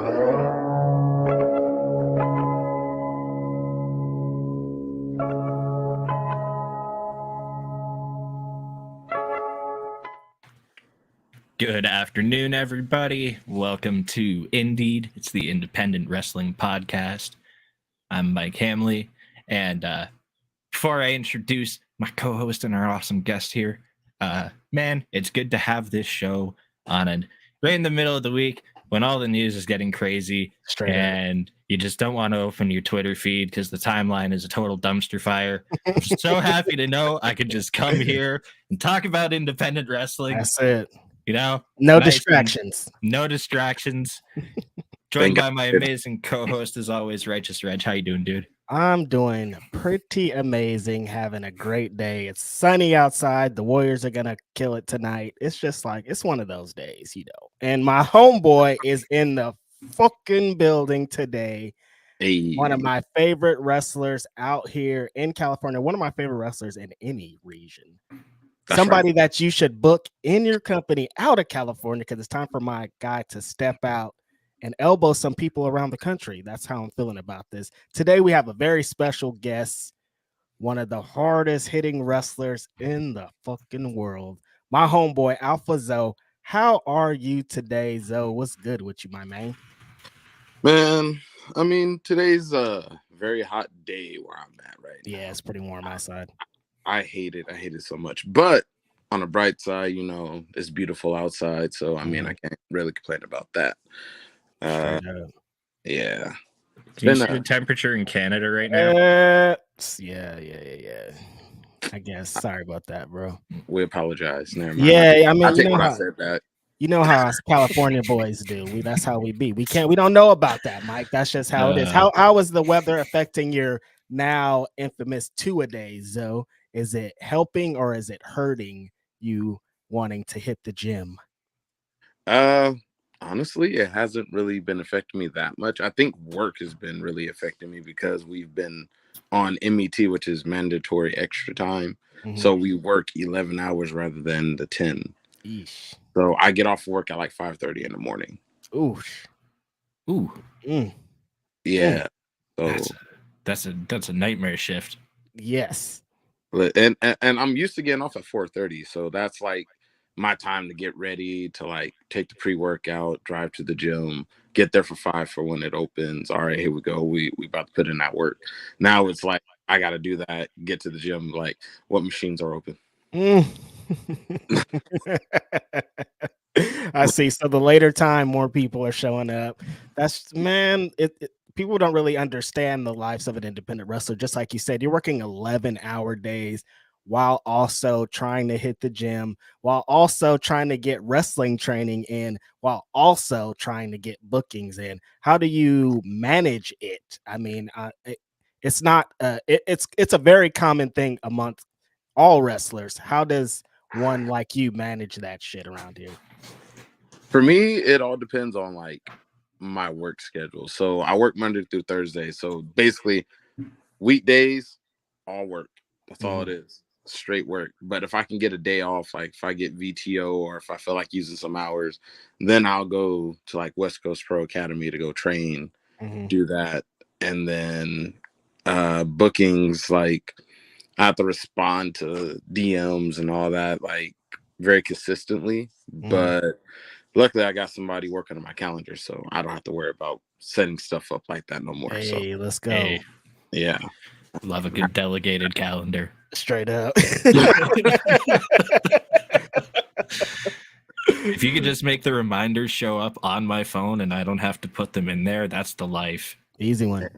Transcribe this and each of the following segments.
Good afternoon, everybody. Welcome to Indeed. It's the Independent Wrestling Podcast. I'm Mike Hamley, and before I introduce my co-host and our awesome guest here, man, it's good to have this show on right in the middle of the week when all the news is getting crazy. And you just don't want to open your Twitter feed because the timeline is a total dumpster fire. I'm just so happy to know I could just come here and talk about independent wrestling. That's it. You know, no distractions. No distractions. Joined by my amazing co-host as always, Righteous Reg. How you doing, dude? I'm doing pretty amazing, having a great day. It's sunny outside. The Warriors are gonna kill it tonight. It's just like it's one of those days, you know. And my homeboy is in the fucking building today. Hey. One of my favorite wrestlers out here in California. One of my favorite wrestlers in any region. Somebody that you should book in your company out of California because it's time for my guy to step out and elbow some people around the country. That's how I'm feeling about this. Today, we have a very special guest, one of the hardest hitting wrestlers in the fucking world, my homeboy, Alpha Zoe. How are you today, Zoe? What's good with you, my man? Man, I mean, today's a very hot day where I'm at right now. Yeah, it's pretty warm outside. I hate it. I hate it so much. But on the bright side, you know, it's beautiful outside. So, I mean, I can't really complain about that. Yeah. Can you see the temperature in Canada right now? Yeah. I guess. Sorry about that, bro. We apologize. Never mind. Yeah, I mean, I think when I said that. You know how us California boys do. That's how we be. We don't know about that, Mike. That's just how it is. How is the weather affecting your now infamous 2-a-days, Zoe? Is it helping or is it hurting you wanting to hit the gym? Honestly, it hasn't really been affecting me that much. I think work has been really affecting me because we've been on MET, which is mandatory extra time. Mm-hmm. So we work 11 hours rather than the 10. Eesh. So I get off work at like 5:30 in the morning. Ooh. Yeah. So that's a nightmare shift. Yes. And I'm used to getting off at 4:30, so that's like my time to get ready to like take the pre-workout, drive to the gym, get there for 5 for when it opens. All right, here we go. We about to put in that work. Now it's like I got to do that, get to the gym. Like, what machines are open? I see. So the later time, more people are showing up. That's people don't really understand the lives of an independent wrestler. Just like you said, you're working 11-hour days while also trying to hit the gym, while also trying to get wrestling training in, while also trying to get bookings in. How do you manage it? I mean, it's not. It's a very common thing amongst all wrestlers. How does one like you manage that shit around here? For me, it all depends on like my work schedule. So I work Monday through Thursday. So basically weekdays, all work. That's all it is. Straight work. But if I can get a day off, like if I get VTO or if I feel like using some hours, then I'll go to like West Coast Pro Academy to go train, do that. And then bookings, like I have to respond to DMs and all that, like very consistently. But luckily, I got somebody working on my calendar, so I don't have to worry about setting stuff up like that no more. Hey, let's go. Hey. Yeah. Love a good delegated calendar. Straight up. If you could just make the reminders show up on my phone and I don't have to put them in there, that's the life. Easy one.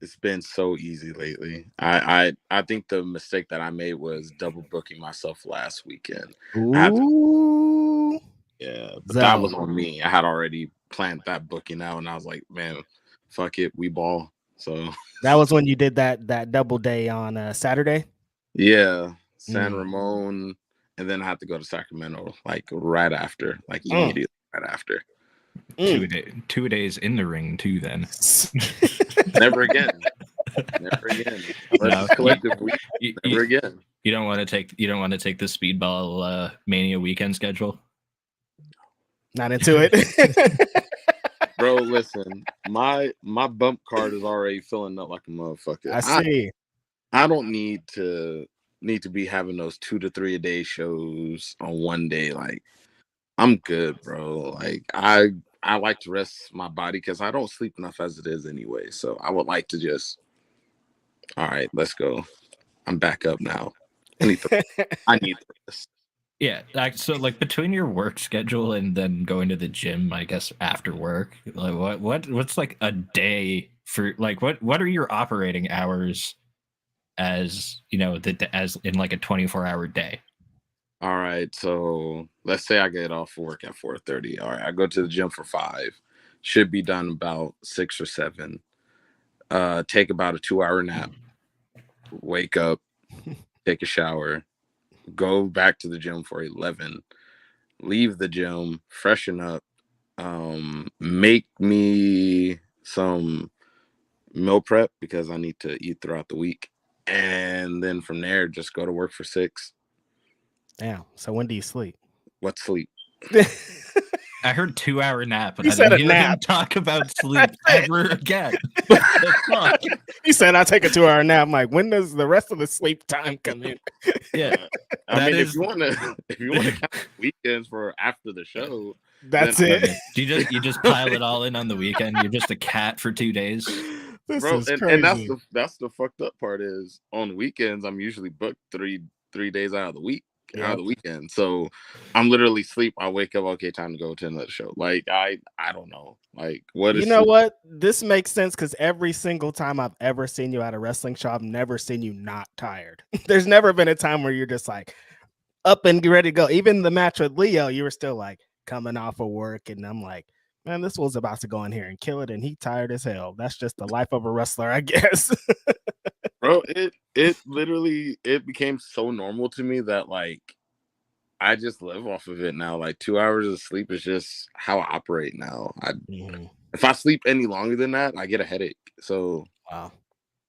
It's been so easy lately. I think the mistake that I made was double booking myself last weekend. Ooh. But that was on me. I had already planned that booking out, and I was like, man, fuck it, we ball. So that was when you did that double day on Saturday? Yeah, San Ramon, and then I had to go to Sacramento like right after, like immediately right after. 2 days in the ring too. Then never again. Never again. Never again. You don't want to take the Speedball Mania weekend schedule. Not into it. Bro, listen, my bump card is already filling up like a motherfucker. I see. I don't need to be having those 2 to 3 a day shows on one day. Like, I'm good, bro. Like, I like to rest my body because I don't sleep enough as it is anyway. So I would like to just, all right, let's go. I'm back up now. I need this. Yeah, like between your work schedule and then going to the gym, I guess after work, like what's like a day for like what are your operating hours as as in like a 24-hour day? All right, so let's say I get off work at 4:30. All right, I go to the gym for 5. Should be done about 6 or 7. Take about a 2-hour nap. Wake up, take a shower, go back to the gym for 11. Leave the gym, freshen up, make me some meal prep because I need to eat throughout the week, and then from there just go to work for 6. Damn. So when do you sleep? What sleep? I heard 2-hour nap, but You I said didn't a hear him nap. talk about sleep ever again. What the fuck? He said I take a 2-hour nap. I'm like, when does the rest of the sleep time come in? Yeah, I that mean, is- if you want to count weekends for after the show, That's then- it. Do you just pile it all in on the weekend? You're just a cat for 2 days. This bro, is and crazy. that's the fucked up part is on weekends I'm usually booked three days out of the week. Out of the weekend, so I'm literally sleep. I wake up, okay, time to go to another show. Like I don't know, like what is. You know what? This makes sense because every single time I've ever seen you at a wrestling show, I've never seen you not tired. There's never been a time where you're just like up and ready to go. Even the match with Leo, you were still like coming off of work, and I'm like, man, this was about to go in here and kill it, and he tired as hell. That's just the life of a wrestler, I guess. Bro, it literally became so normal to me that like I just live off of it now. Like 2 hours of sleep is just how I operate now. If I sleep any longer than that, I get a headache. So Wow.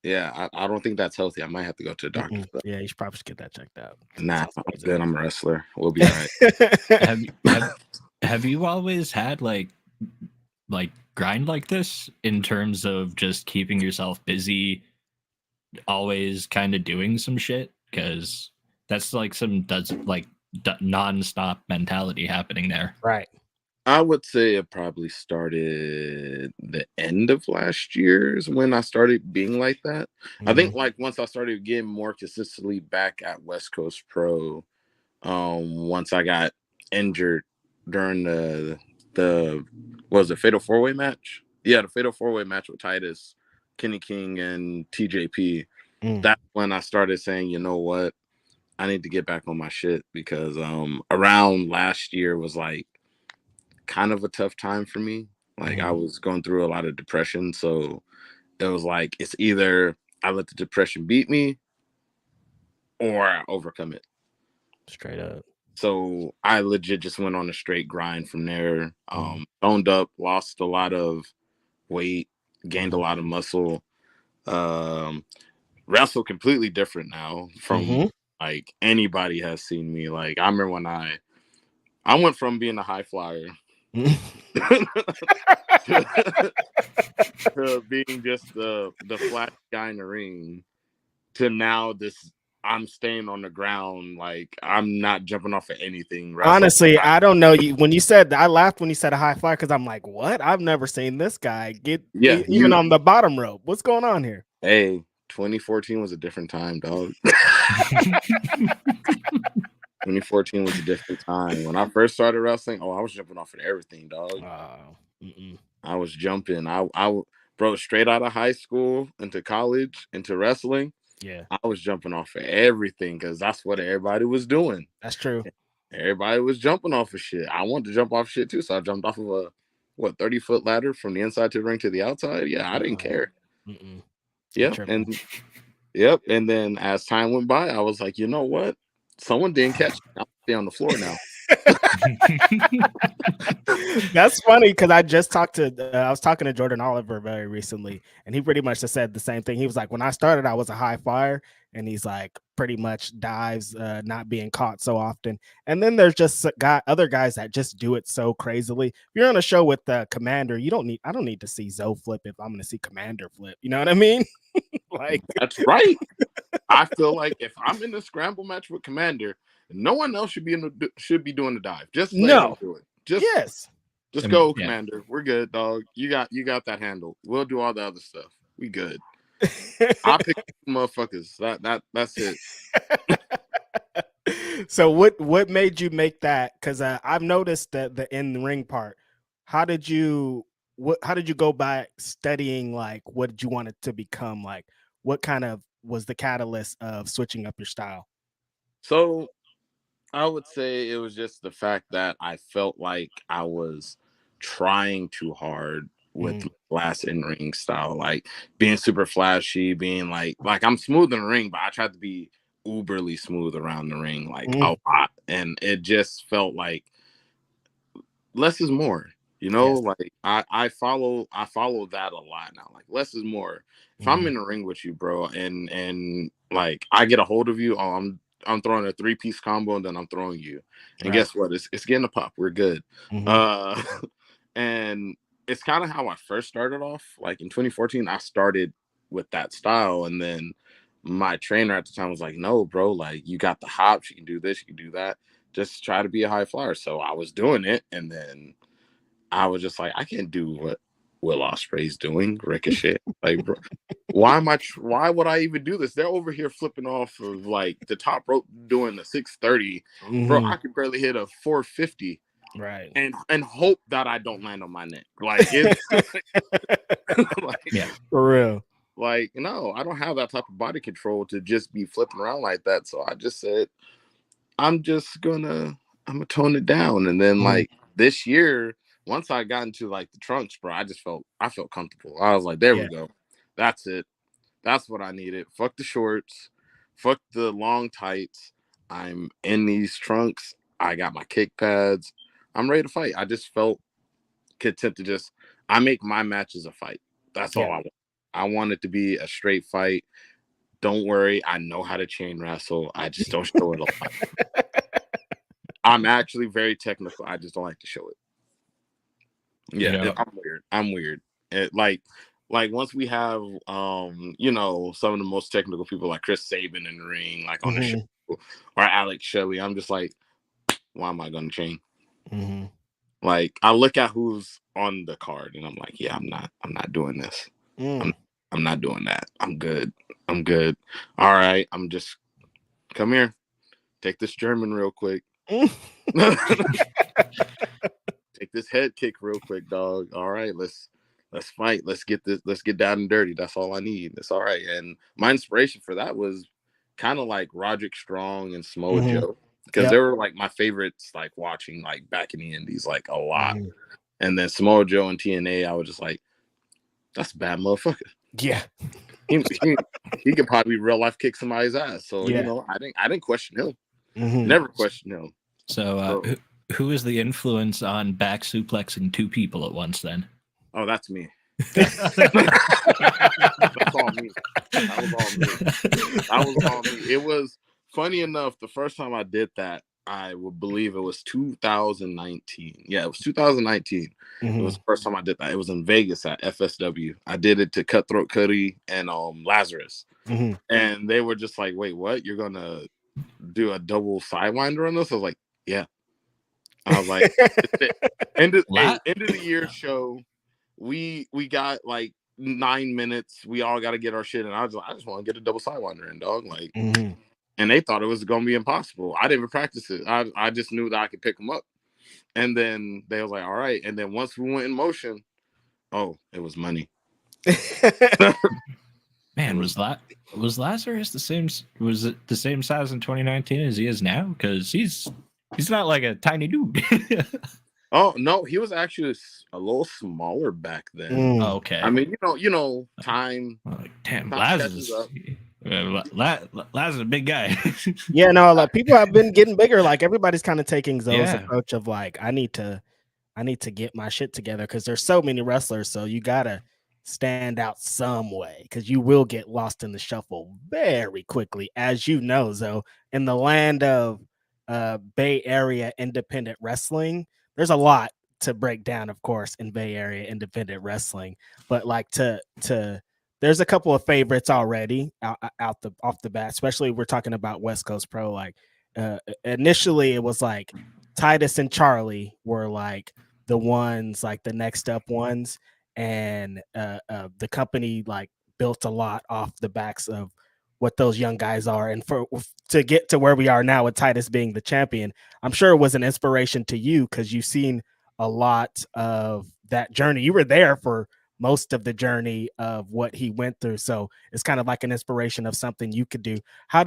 Yeah, I don't think that's healthy. I might have to go to a doctor. Yeah, you should probably get that checked out. Nah, I'm good. I'm a wrestler. We'll be all right. Have you always had like grind like this in terms of just keeping yourself busy, always kind of doing some shit? Because that's like some non-stop mentality happening there. Right. I would say it probably started the end of last year's when I started being like that. I think like once I started getting more consistently back at West Coast Pro, once I got injured during the what was it, Fatal 4-Way match? Yeah, the Fatal 4-Way match with Titus, Kenny King, and TJP. That's when I started saying, you know what, I need to get back on my shit because around last year was like kind of a tough time for me. Like I was going through a lot of depression, so it was like it's either I let the depression beat me or I overcome it. Straight up. So I legit just went on a straight grind from there. Toned up, lost a lot of weight, gained a lot of muscle. Wrestle completely different now from like anybody has seen me. Like I remember when I went from being a high flyer to being just the flat guy in the ring to now this I'm staying on the ground, like I'm not jumping off of anything. Honestly, I don't know you when you said I laughed when you said a high flyer because I'm like, what? I've never seen this guy get even on the bottom rope. What's going on here? Hey, 2014 was a different time, dog. 2014 was a different time. When I first started wrestling, I was jumping off of everything, dog. I was jumping. I bro, straight out of high school into college into wrestling. Yeah, I was jumping off of everything because that's what everybody was doing. That's true. Everybody was jumping off of shit. I wanted to jump off shit too, so I jumped off of a 30-foot ladder from the inside to the ring to the outside. Yeah, I didn't care. Yeah, and then as time went by, I was like, you know what? Someone didn't catch me. I'll stay on the floor now. That's funny because I just talked to I was talking to Jordan Oliver very recently, and he pretty much just said the same thing. He was like, when I started, I was a high flyer, and he's like pretty much dives, not being caught so often. And then there's just other guys that just do it so crazily. If you're on a show with the Commander, I don't need to see Zoe flip if I'm going to see Commander flip. You know what I mean? Like, that's right. I feel like if I'm in a scramble match with Commander, no one else should be doing the dive. Just let him do it. Just go, Commander. We're good, dog. You got that handled. We'll do all the other stuff. We good. I'll pick motherfuckers. That's it. So what made you make that? Because I've noticed that the in the ring part. How did you go by studying, like, what did you want it to become? Like, what kind of was the catalyst of switching up your style? So I would say it was just the fact that I felt like I was trying too hard with last in-ring style, like being super flashy, being like I'm smooth in the ring, but I tried to be uberly smooth around the ring, like a lot. And it just felt like less is more, you know. Like I follow that a lot now. Like less is more. If I'm in the ring with you, bro, and like I get a hold of you, I'm throwing a 3-piece combo, and then I'm throwing you. And guess what? It's getting a pop. We're good. And it's kind of how I first started off. Like in 2014, I started with that style, and then my trainer at the time was like, "No, bro, like you got the hops. You can do this. You can do that. Just try to be a high flyer." So I was doing it, and then I was just like, I can't do what Will Ospreay's doing, Ricochet. Like, bro, why would I even do this? They're over here flipping off of like the top rope doing the 630. Bro, I could barely hit a 450. Right. And hope that I don't land on my neck. Like it's like, for real. Like, no, I don't have that type of body control to just be flipping around like that. So I just said, I'm gonna tone it down. And then like this year, once I got into like the trunks, bro, I felt comfortable. I was like, there we go. That's it. That's what I needed. Fuck the shorts. Fuck the long tights. I'm in these trunks. I got my kick pads. I'm ready to fight. I just felt content to I make my matches a fight. That's all I want. I want it to be a straight fight. Don't worry. I know how to chain wrestle. I just don't show it a lot. I'm actually very technical. I just don't like to show it. Yeah. I'm weird. Like once we have you know, some of the most technical people like Chris Sabin in the ring, like on the show, or Alex Shelley, I'm just like, why am I gonna chain? Like I look at who's on the card and I'm like, yeah, I'm not doing this. I'm not doing that. I'm good. All right, I'm just come here. Take this German real quick. Take this head kick real quick, dog. All right, let's fight. Let's get down and dirty. That's all I need. That's all right. And my inspiration for that was kind of like Roderick Strong and Samoa Joe, because they were like my favorites, like watching like back in the indies, like a lot. And then Samoa Joe and TNA, I was just like, that's a bad motherfucker. Yeah. he could probably real life kick somebody's ass. So you know, I didn't question him. Never question him. So who is the influence on back suplexing 2 people at once then? Oh, that's me. That's all me. That was all me. It was funny enough, the first time I did that, I would believe it was 2019. Yeah, it was 2019. It was the first time I did that. It was in Vegas at FSW. I did it to Cutthroat Cuddy and Lazarus. And they were just like, wait, what? You're gonna do a double sidewinder on this? I was like, yeah. I was like, end of the year show. We got like 9 minutes. We all got to get our shit. And I was like, I just want to get a double sidewinder in, dog. Like, and they thought it was going to be impossible. I didn't even practice it. I just knew that I could pick them up. And then they was like, all right. And then once we went in motion, it was money. Man, was Lazarus the same? Was it the same size in 2019 as he is now? Because he's not like a tiny dude. Oh no, he was actually a little smaller back then. Oh, okay. I mean, you know, time. Damn, Lazarus. Lazarus is a big guy. Yeah, no, like people have been getting bigger. Like everybody's kind of taking Zoe's approach of like, I need to get my shit together because there's so many wrestlers. So you gotta stand out some way, because you will get lost in the shuffle very quickly, as you know. So in the land of Bay Area independent wrestling, there's a lot to break down, of course, in Bay Area independent wrestling. But like to there's a couple of favorites already out the off the bat, especially we're talking about West Coast Pro. Like initially it was like Titus and Charlie were like the ones, like the next up ones, and the company like built a lot off the backs of what those young guys are. And for to get to where we are now with Titus being the champion, I'm sure it was an inspiration to you, because you've seen a lot of that journey. You were there for most of the journey of what he went through. So it's kind of like an inspiration of something you could do. How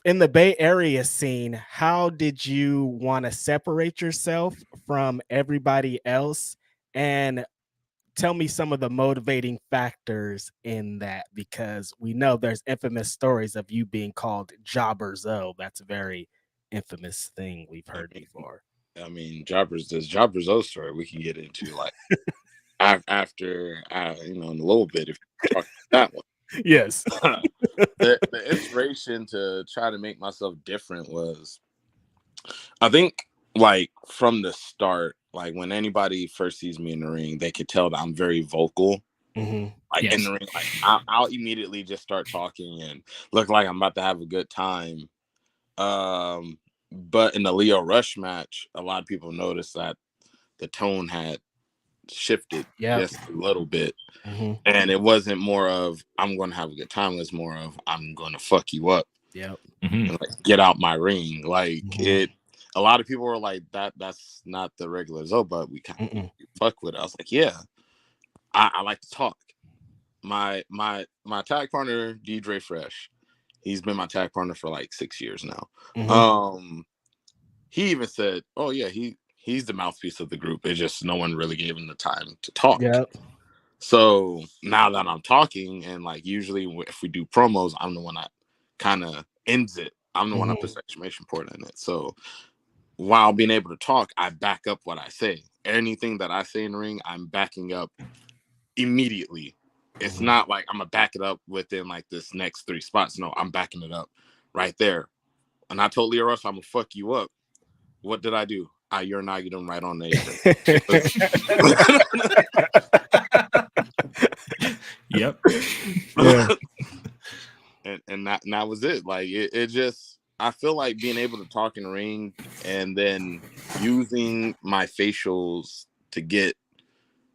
in the Bay Area scene, how did you want to separate yourself from everybody else? And tell me some of the motivating factors in that, because we know there's infamous stories of you being called Jobber Zoe. That's a very infamous thing we've heard before. I mean, this Jobber Zoe story we can get into like after in a little bit if you talk about that one. Yes. The inspiration to try to make myself different was, I think, like from the start, like when anybody first sees me in the ring, they could tell that I'm very vocal. Like in the ring, like I'll immediately just start talking and look like I'm about to have a good time. But in the Leo Rush match, a lot of people noticed that the tone had shifted just a little bit. And it wasn't more of I'm going to have a good time. It was more of I'm going to fuck you up. And like, get out my ring. Like it. A lot of people were like, that's not the regular Zoe, but we kind of fuck with it. I was like, yeah, I like to talk. My tag partner, DJ Fresh, he's been my tag partner for like 6 years now. He even said, oh yeah, he's the mouthpiece of the group. It's just no one really gave him the time to talk. So now that I'm talking, and like usually if we do promos, I'm the one that kind of ends it. I'm the one that puts the exclamation point in it. So while being able to talk, I back up what I say. Anything that I say in the ring, I'm backing up immediately. It's not like I'm gonna back it up within like this next 3 spots. No, I'm backing it up right there. And I told Leo Rush, I'm gonna fuck you up. What did I do? I urinaged him right on the apron. Yep. And that was it. Like it just, I feel like being able to talk in the ring and then using my facials to get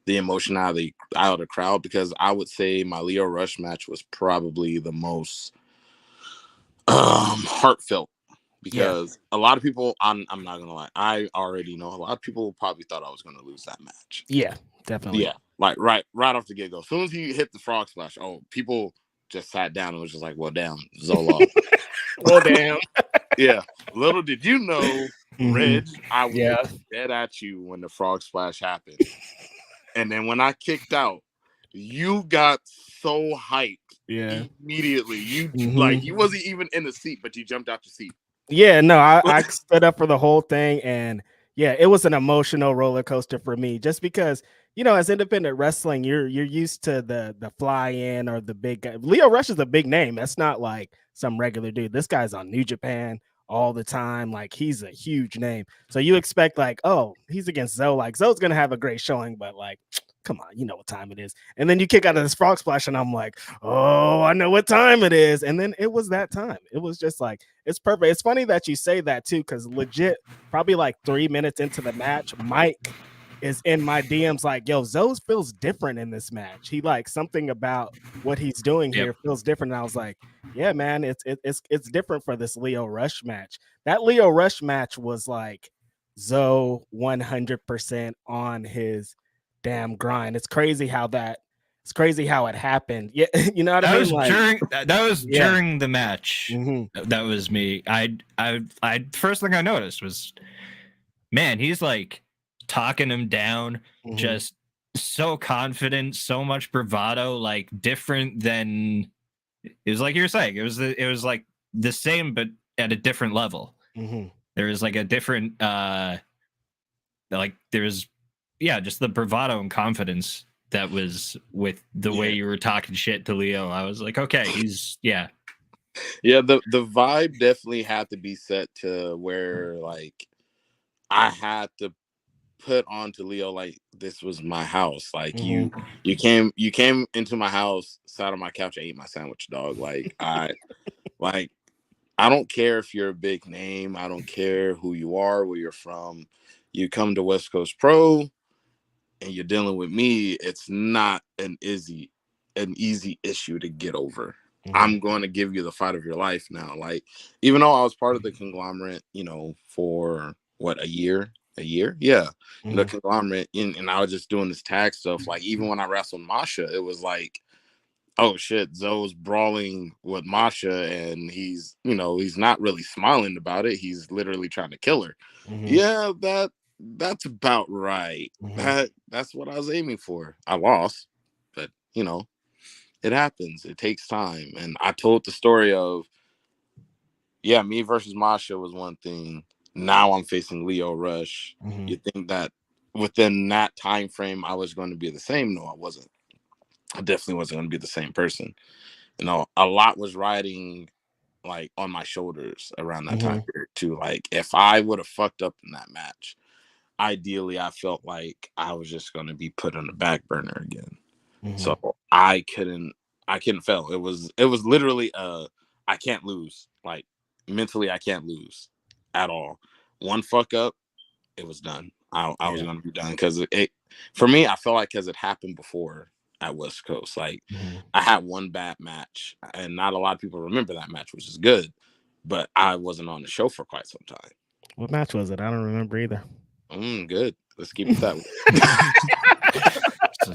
the emotion out of the crowd, because I would say my Leo Rush match was probably the most heartfelt, because a lot of people, I'm not gonna lie, I already know a lot of people probably thought I was gonna lose that match. Yeah, definitely. Yeah, like right off the get-go. As soon as he hit the frog splash, people just sat down and was just like, well, damn, Zola. Well, damn. Yeah. Little did you know, Reg, I was dead at you when the frog splash happened. And then when I kicked out, you got so hyped immediately. You like, you wasn't even in the seat, but you jumped out the seat. Yeah, no, I stood up for the whole thing, and yeah, it was an emotional roller coaster for me, just because, as independent wrestling, you're used to the fly in or the big guy. Leo Rush is a big name. That's not like some regular dude. This guy's on New Japan all the time. Like, he's a huge name. So you expect like, oh, he's against Zoe. Like, Zoe's gonna have a great showing, but like, come on, you know what time it is. And then you kick out of this frog splash, and I'm like, oh, I know what time it is. And then it was that time. It was just like, it's perfect. It's funny that you say that too, because legit, probably like 3 minutes into the match, Mike is in my DMs like, yo, Zoe feels different in this match. He like something about what he's doing here feels different. And I was like, yeah, man, it's different for this Leo Rush match. That Leo Rush match was like Zoe 100% on his damn grind. It's crazy how it happened. Yeah, you know what I mean? That was during the match. That was me. I first thing I noticed was, man, he's like talking him down, just so confident, so much bravado, like different than, it was like you were saying, it was like the same but at a different level. There was like a different like there's just the bravado and confidence that was with the way you were talking shit to Leo. I was like, okay, he's Yeah, the vibe definitely had to be set to where like I had to put on to Leo like this was my house. Like you came into my house, sat on my couch, and ate my sandwich, dog. Like I don't care if you're a big name. I don't care who you are, where you're from. You come to West Coast Pro and you're dealing with me, it's not an easy issue to get over. I'm going to give you the fight of your life now. Like, even though I was part of the conglomerate, for what, a year? Yeah. The conglomerate, and I was just doing this tag stuff. Like, even when I wrestled Masha, it was like, oh shit, Zoe's brawling with Masha, and he's not really smiling about it. He's literally trying to kill her. Yeah, that's about right. That's what I was aiming for. I lost, but it happens. It takes time. And I told the story of, me versus Masha was one thing. Now I'm facing Leo Rush. You think that within that time frame I was going to be the same? No, I wasn't. I definitely wasn't going to be the same person. A lot was riding like on my shoulders around that time period too. Like, if I would have fucked up in that match, ideally I felt like I was just going to be put on the back burner again. So I couldn't fail. It was literally I can't lose. Like, mentally I can't lose at all. One fuck up, it was done. I was going to be done, because it for me, I felt like, because it happened before at West Coast. Like, I had one bad match, and not a lot of people remember that match, which is good, but I wasn't on the show for quite some time. What match was it? I don't remember either. Good. Let's keep it that way. so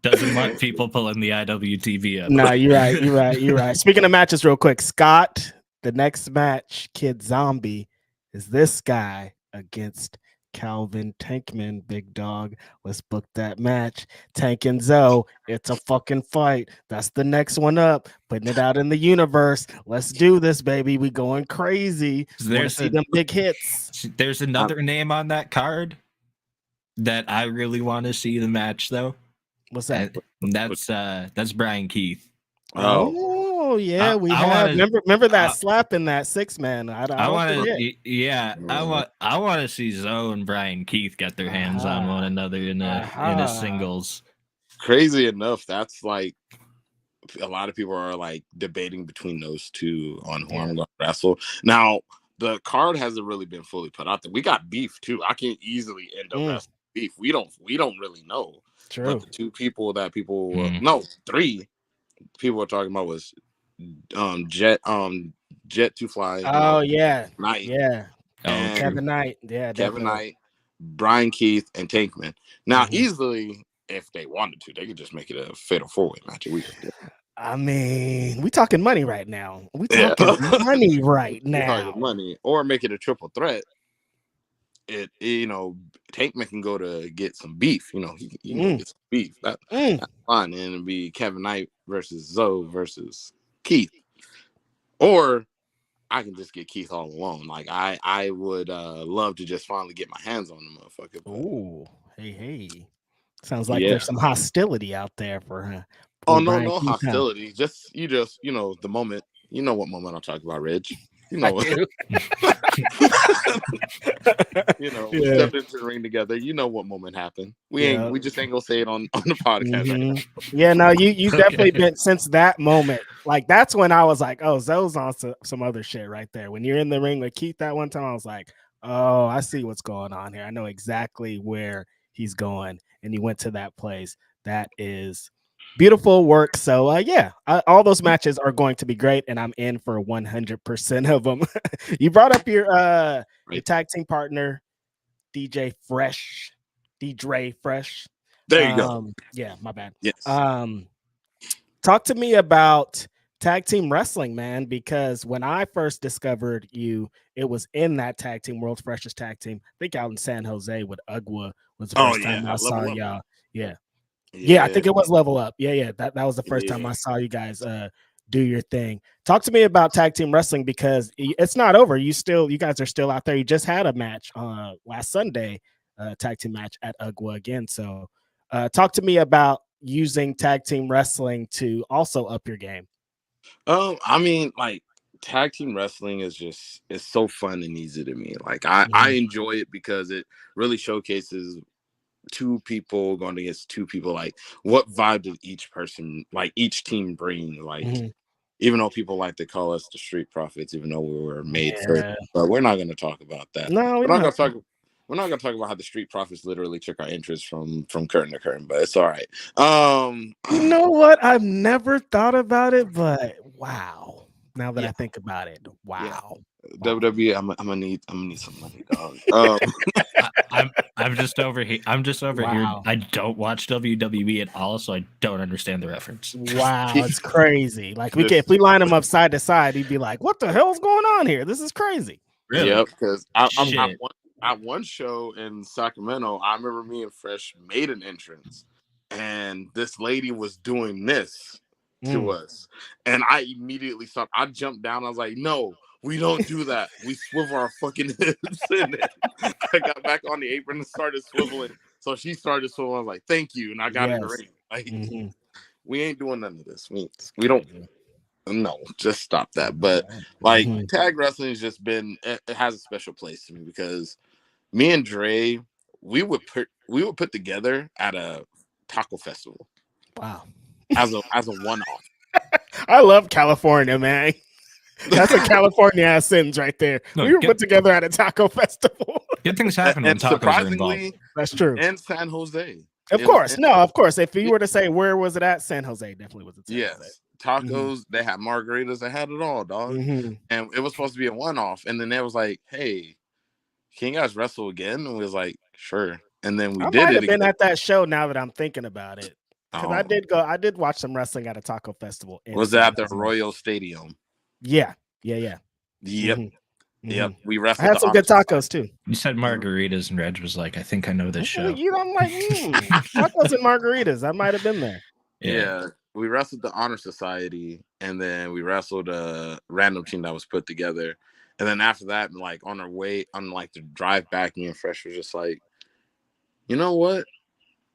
doesn't want people pulling the IWTV up. No, you're right. Speaking of matches, real quick, Scott, the next match, Kid Zombie, is this guy against Calvin Tankman. Big dog. Let's book that match. Tank and Zoe. It's a fucking fight. That's the next one up. Putting it out in the universe. Let's do this, baby. We going crazy. There's see them big hits. There's another name on that card that I really want to see the match, though. What's that? That's Brian Keith. Oh yeah, remember that slap in that 6-man. I want to see Zoe and Brian Keith get their hands on one another in a singles. Crazy enough, that's like a lot of people are like debating between those two on who I'm going to wrestle. Now, the card hasn't really been fully put out there. We got beef too. I can easily end up wrestling beef. We don't really know. True. But the two people that three people were talking about was Jet to Fly. Knight. And Kevin Knight. Yeah, Kevin Knight, Brian Keith, and Tankman. Now, easily, if they wanted to, they could just make it a fatal 4-way match. I mean, we talking money right now. We talking money right now. Money, or make it a triple threat. Tankman can go to get some beef. He can get some beef. That's fine, and it'd be Kevin Knight versus Zoe versus Keith, or I can just get Keith all alone. Like, I would love to just finally get my hands on the motherfucker. Ooh, hey, sounds like there's some hostility out there for. No hostility. Just the moment. You know what moment I'm talking about, Reg. We stepped into the ring together. You know what moment happened. We just ain't gonna say it on the podcast. Right now. Yeah, no, you definitely been since that moment. Like, that's when I was like, oh, Zoe's on some other shit right there. When you're in the ring with Keith that one time, I was like, oh, I see what's going on here. I know exactly where he's going, and he went to that place. That is beautiful work. So all those matches are going to be great, and I'm in for 100% of them. You brought up your tag team partner, DJ Fresh. There you go. Yeah, my bad. Yes. Talk to me about tag team wrestling, man, because when I first discovered you, it was in that tag team, World's Freshest Tag Team. I think out in San Jose with Ugwa was the first time I saw y'all. Yeah, I think it was Level Up. Yeah. That was the first time I saw you guys do your thing. Talk to me about tag team wrestling, because it's not over. You guys are still out there. You just had a match last Sunday tag team match at UGWA again. So talk to me about using tag team wrestling to also up your game. I mean, like tag team wrestling is just it's so fun and easy to me. Like I enjoy it because it really showcases two people going against two people. Like what vibe did each person, like each team bring? Like even though people like to call us the Street Profits, even though we were made first, but we're not going to talk about that. No, we're not going to talk. We're not going to talk about how the Street Profits literally took our interest from curtain to curtain, but it's all right. You know what? I've never thought about it, but wow. Now that I think about it, wow. WWE, I'm gonna need some money, dog. I'm just over here. Here. I don't watch WWE at all, so I don't understand the reference. Wow, it's crazy. Like if we line them up side to side, he'd be like, "What the hell's going on here? This is crazy." Really? Yep. Because I'm at one show in Sacramento. I remember me and Fresh made an entrance, and this lady was doing this to us, and I immediately stopped. I jumped down. I was like, "No, we don't do that. We swivel our fucking hips." And I got back on the apron and started swiveling. So she started swiveling. I was like, "Thank you," and I got in the ring. Like, we ain't doing none of this. We don't. No, just stop that. But like tag wrestling has just been. It has a special place to me because me and Dre, we would put together at a taco festival. Wow. As a one-off. I love California, man. That's a California ass sentence right there. No, we were put together at a taco festival. Good things happen when tacos are involved. That's true. And San Jose. Of course. Of course. If you were to say where was it at, San Jose definitely was. San Jose. Tacos. They had margaritas. They had it all, dog. And it was supposed to be a one-off. And then they was like, "Hey, can you guys wrestle again?" And we was like, "Sure." And then we did it. I might have been at that show now that I'm thinking about it. Because I did watch some wrestling at a taco festival. Was that at the Royal Stadium? Yeah. Yep. Yep. We wrestled. I had some good tacos too. You said margaritas, and Reg was like, "I think I know this show." I'm like, tacos and margaritas. I might have been there. Yeah. We wrestled the Honor Society, and then we wrestled a random team that was put together. And then after that, like on our way, on like the drive back, me and Fresh was just like, "You know what?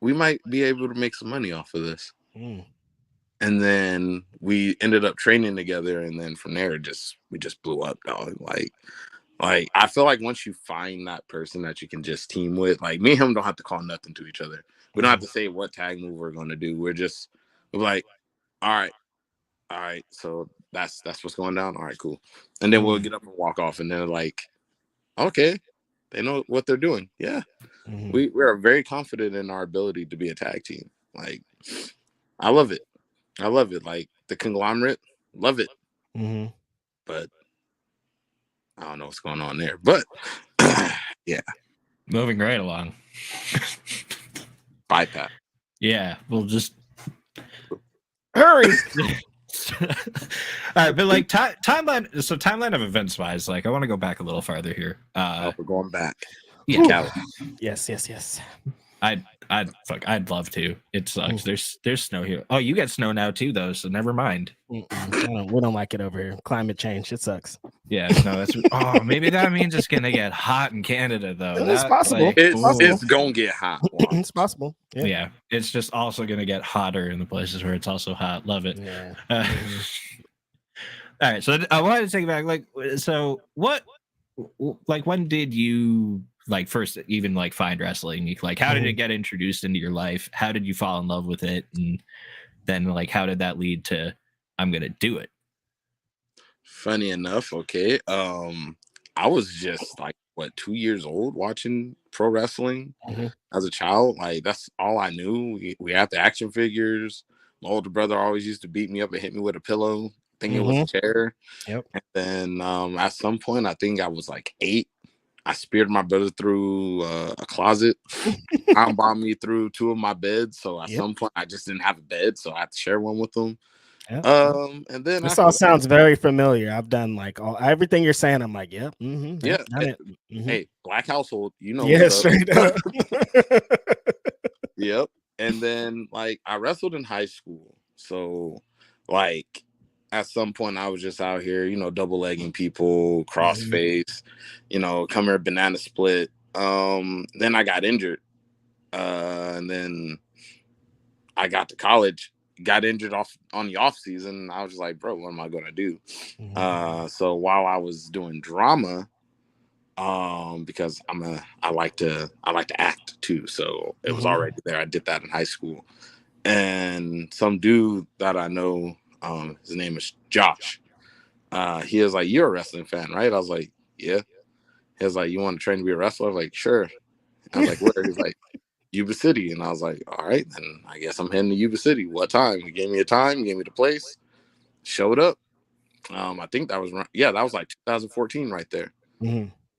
We might be able to make some money off of this." And then we ended up training together, and then from there, we just blew up, dog. Like I feel like once you find that person that you can just team with, like me and him don't have to call nothing to each other. We don't have to say what tag move we're gonna do. We're like, all right. So that's what's going down. All right, cool. And then we'll get up and walk off, and then like, okay, they know what they're doing. Yeah. We are very confident in our ability to be a tag team. Like, I love it. Like the conglomerate, love it. But I don't know what's going on there. But yeah, moving right along. Bypass. Yeah, we'll just hurry. All right, but like timeline. So timeline of events wise, like I want to go back a little farther here. We're going back. Yeah. Yes. I'd love to. It sucks. There's snow here. Oh, you get snow now too, though. So never mind. We don't like it over here. Climate change. It sucks. Yeah. No. That's. Oh, maybe that means it's gonna get hot in Canada, though. It's possible. It's gonna get hot. It's possible. Yeah. It's just also gonna get hotter in the places where it's also hot. Love it. Yeah. All right. So I wanted to take it back. Like, so what? Like, when did you like first even like find wrestling? Like, how did it get introduced into your life? How did you fall in love with it? And then like, how did that lead to I'm gonna do it? Funny enough, okay. I was just like 2 years old watching pro wrestling as a child. Like that's all I knew. We had the action figures. My older brother always used to beat me up and hit me with a pillow, thinking it was a chair. Yep. And then at some point, I think I was like 8. I speared my brother through a closet. I bombed me through 2 of my beds. So at some point, I just didn't have a bed, so I had to share one with him. Yep. And then this all sounds very familiar. I've done like everything you're saying. I'm like, yep. Hey, black household, you know. Yeah, straight up. Yep. And then like I wrestled in high school, so like at some point I was just out here, double legging people, crossface, come here, banana split. Then I got injured. And then I got to college, got injured on the off season. I was just like, bro, what am I gonna do? So while I was doing drama, because I like to act too. So it was already there. I did that in high school. And some dude that I know, his name is Josh. He was like, "You're a wrestling fan, right?" I was like, "Yeah." He was like, "You want to train to be a wrestler?" I was like, "Sure." I was like, "Where?" He's like, "Yuba City." And I was like, "All right, then I guess I'm heading to Yuba City." What time? He gave me a time, gave me the place, showed up. I think that was that was like 2014 right there.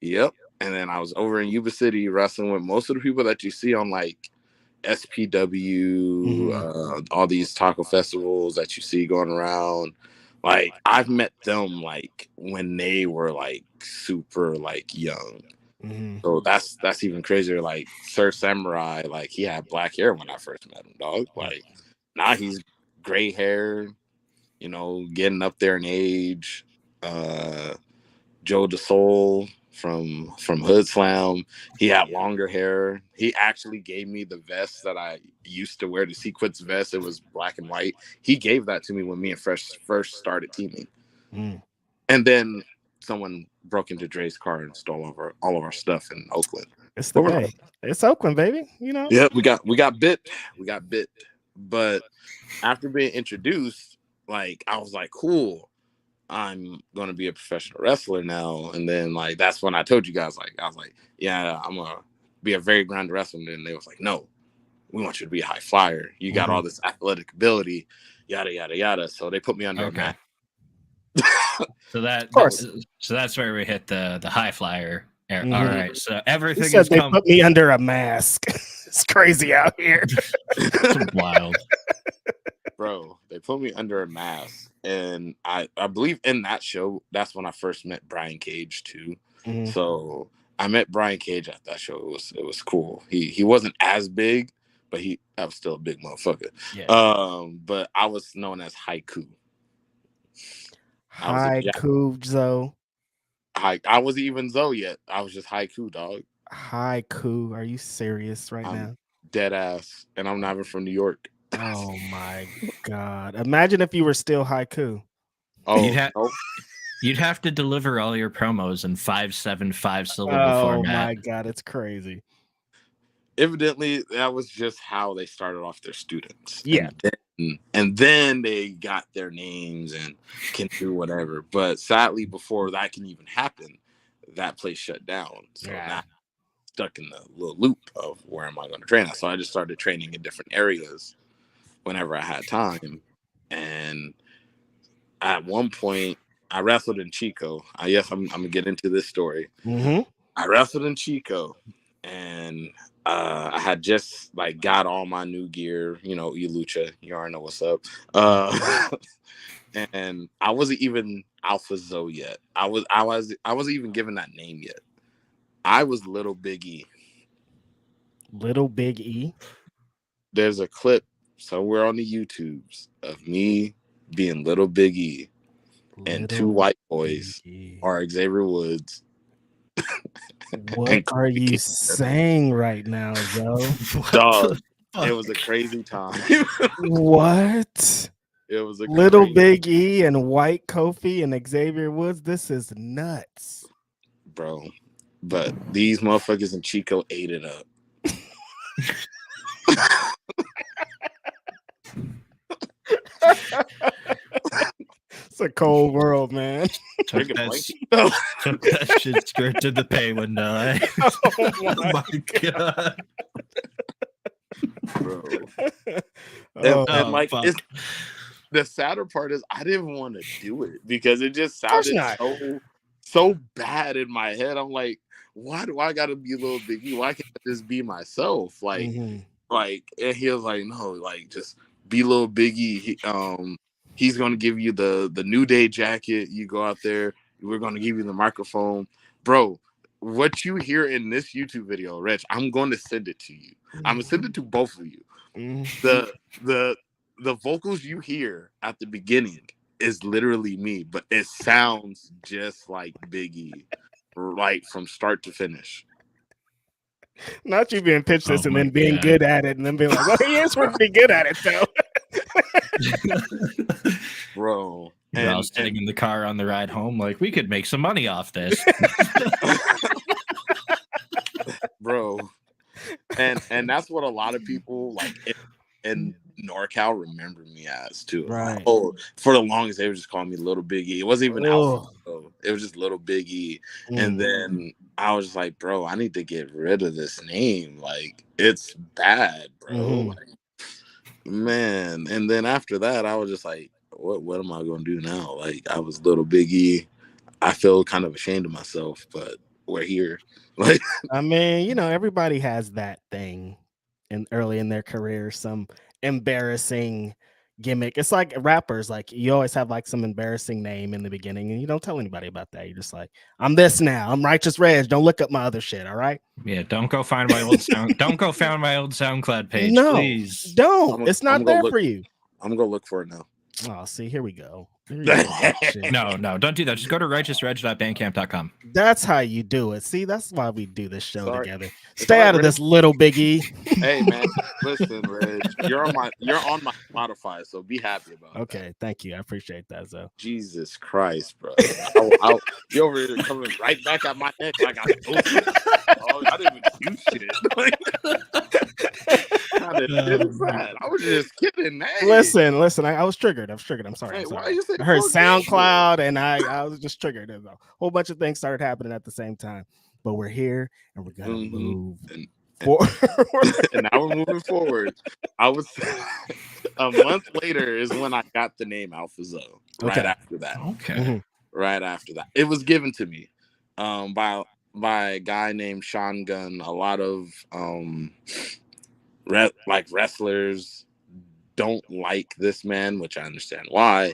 Yep. And then I was over in Yuba City wrestling with most of the people that you see on like SPW, all these taco festivals that you see going around. Like I've met them like when they were like super like young. So that's even crazier. Like Sir Samurai, like he had black hair when I first met him, dog. Like now he's gray hair, you know, getting up there in age. Joe DeSoul from Hood Slam. He had longer hair. He actually gave me the vest that I used to wear, the sequence vest. It was black and white. He gave that to me when me and Fresh first started teaming. And then someone broke into Dre's car and stole all of our stuff in Oakland. It's the Bay. It's Oakland, baby. You know. Yeah, we got bit. But after being introduced, like I was like, cool. I'm gonna be a professional wrestler now. And then like that's when I told you guys, like, I was like, yeah, I'm gonna be a very grounded wrestler. And then they was like, no, we want you to be a high flyer. You got all this athletic ability, yada yada yada. So they put me under a mat. So that's where we hit the high flyer. All right, so everything is they put me under a mask. It's crazy out here. It's wild. Bro, they put me under a mask, and I believe in that show, that's when I first met Brian Cage too. So I met Brian Cage at that show. It was cool. He wasn't as big, but I was still a big motherfucker. Yeah. But I was known as Haiku. Haiku, Zoe. I wasn't even Zoe yet. I was just Haiku, dog. Haiku. Are you serious right now? Dead ass, and I'm not even from New York. Oh my god! Imagine if you were still Haiku. Oh, you'd have to deliver all your promos in 5-7-5 syllable format. Oh my god, it's crazy. Evidently, that was just how they started off their students. Yeah. And then they got their names and can do whatever. But sadly, before that can even happen, that place shut down. So now I'm stuck in the little loop of where am I going to train at? So I just started training in different areas whenever I had time. And at one point, I wrestled in Chico. I'm going to get into this story. I wrestled in Chico, and I had just like got all my new gear, you know, Lucha, you already know what's up. And I wasn't even Alpha Zoe yet. I wasn't even given that name yet. I was Little Big E. Little Big E. There's a clip somewhere on the YouTubes of me being Little Big E, and two white boys are Xavier Woods. What are you saying right now, Joe? Dog, it was a crazy time. What? It was a Little Big E and White Kofi and Xavier Woods. This is nuts, bro. But these motherfuckers in Chico ate it up. It's a cold world, man. Took that shit straight to the pay window. Eh? Oh my god, bro. And like, the sadder part is I didn't want to do it because it just sounded so bad in my head. I'm like, why do I gotta be Little Big E? Why can't I just be myself? Like, and he was like, no, like just be Little Big E. He's gonna give you the New Day jacket. You go out there, we're gonna give you the microphone, bro. What you hear in this YouTube video, Reg, I'm going to send it to you. I'm gonna send it to both of you. The vocals you hear at the beginning is literally me, but it sounds just like Big E, like from start to finish. Not you being pitched this Oh and my then being God. good at it and then being like, well, he is pretty good at it, though. Bro. You're all sitting in the car on the ride home, like, we could make some money off this. Bro. And that's what a lot of people like in NorCal remember me as too. Right. Oh, for the longest they would just call me Little Big E. It wasn't even Oh. Alpha. It was just Little Big E. Mm. And then I was just like, bro, I need to get rid of this name. Like, it's bad, bro. Mhm. Like, man. And then after that, I was just like, what am I gonna do now? Like, I was Little Big E. I feel kind of ashamed of myself, but we're here. Like, I mean, you know, everybody has that thing early in their career, some embarrassing gimmick. It's like rappers, like you always have like some embarrassing name in the beginning, and you don't tell anybody about that. You're just like, I'm this now. I'm Righteous Reg. Don't look up my other shit. All right. Yeah, don't go find my old SoundCloud page, No, please. don't. It's not there for you. I'm gonna look for it now. Oh, see, here we go. Here you go. Shit. No, don't do that. Just go to righteousreg.bandcamp.com. That's how you do it. See, that's why we do this show Sorry. together. It's Stay all right, out of this, Little Big E. Hey man, listen, Reg, you're on my Spotify, so be happy about it. Okay, thank you. I appreciate that, Zoe. Jesus Christ, bro. You over here coming right back at my neck like I didn't even do shit. I was just kidding. Hey. Listen. I was triggered. I'm sorry. Hey, I'm sorry. why you say I heard fuck SoundCloud, and I was just triggered. A whole bunch of things started happening at the same time. But we're here, and we're gonna move forward. And now we're moving forward. I was a month later is when I got the name Alpha Zoe. Right after that. Okay. Mm-hmm. Right after that, it was given to me by a guy named Sean Gunn. A lot of wrestlers don't like this man, which I understand why.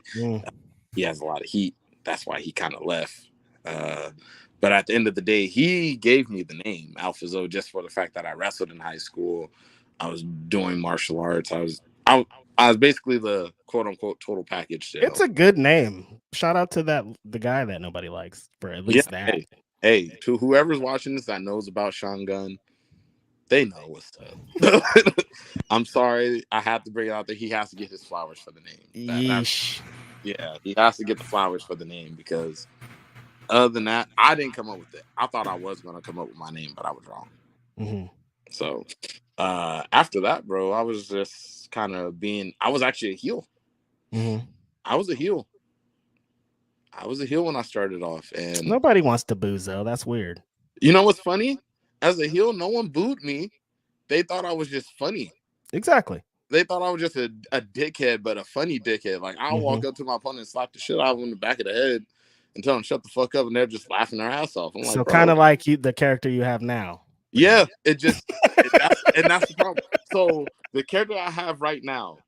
He has a lot of heat. That's why he kind of left. But at the end of the day, he gave me the name Alpha Zoe just for the fact that I wrestled in high school. I was doing martial arts. I was basically the quote unquote total package still. It's a good name. Shout out to the guy that nobody likes for at least that. Hey, to whoever's watching this that knows about Sean Gunn, they know what's up. I'm sorry, I have to bring it out there. He has to get his flowers for the name. Yeesh. Yeah, he has to get the flowers for the name because other than that, I didn't come up with it. I thought I was going to come up with my name, but I was wrong. Mm-hmm. So after that, bro, I was just kind of I was actually a heel. Mm-hmm. I was a heel when I started off. And nobody wants to boo Zoe. That's weird. You know what's funny? As a heel, no one booed me. They thought I was just funny. Exactly. They thought I was just a dickhead, but a funny dickhead. Like, I'll walk up to my opponent and slap the shit out of him in the back of the head and tell them shut the fuck up, and they're just laughing their ass off. I'm so kind of like the character you have now. Yeah, that's the problem. So the character I have right now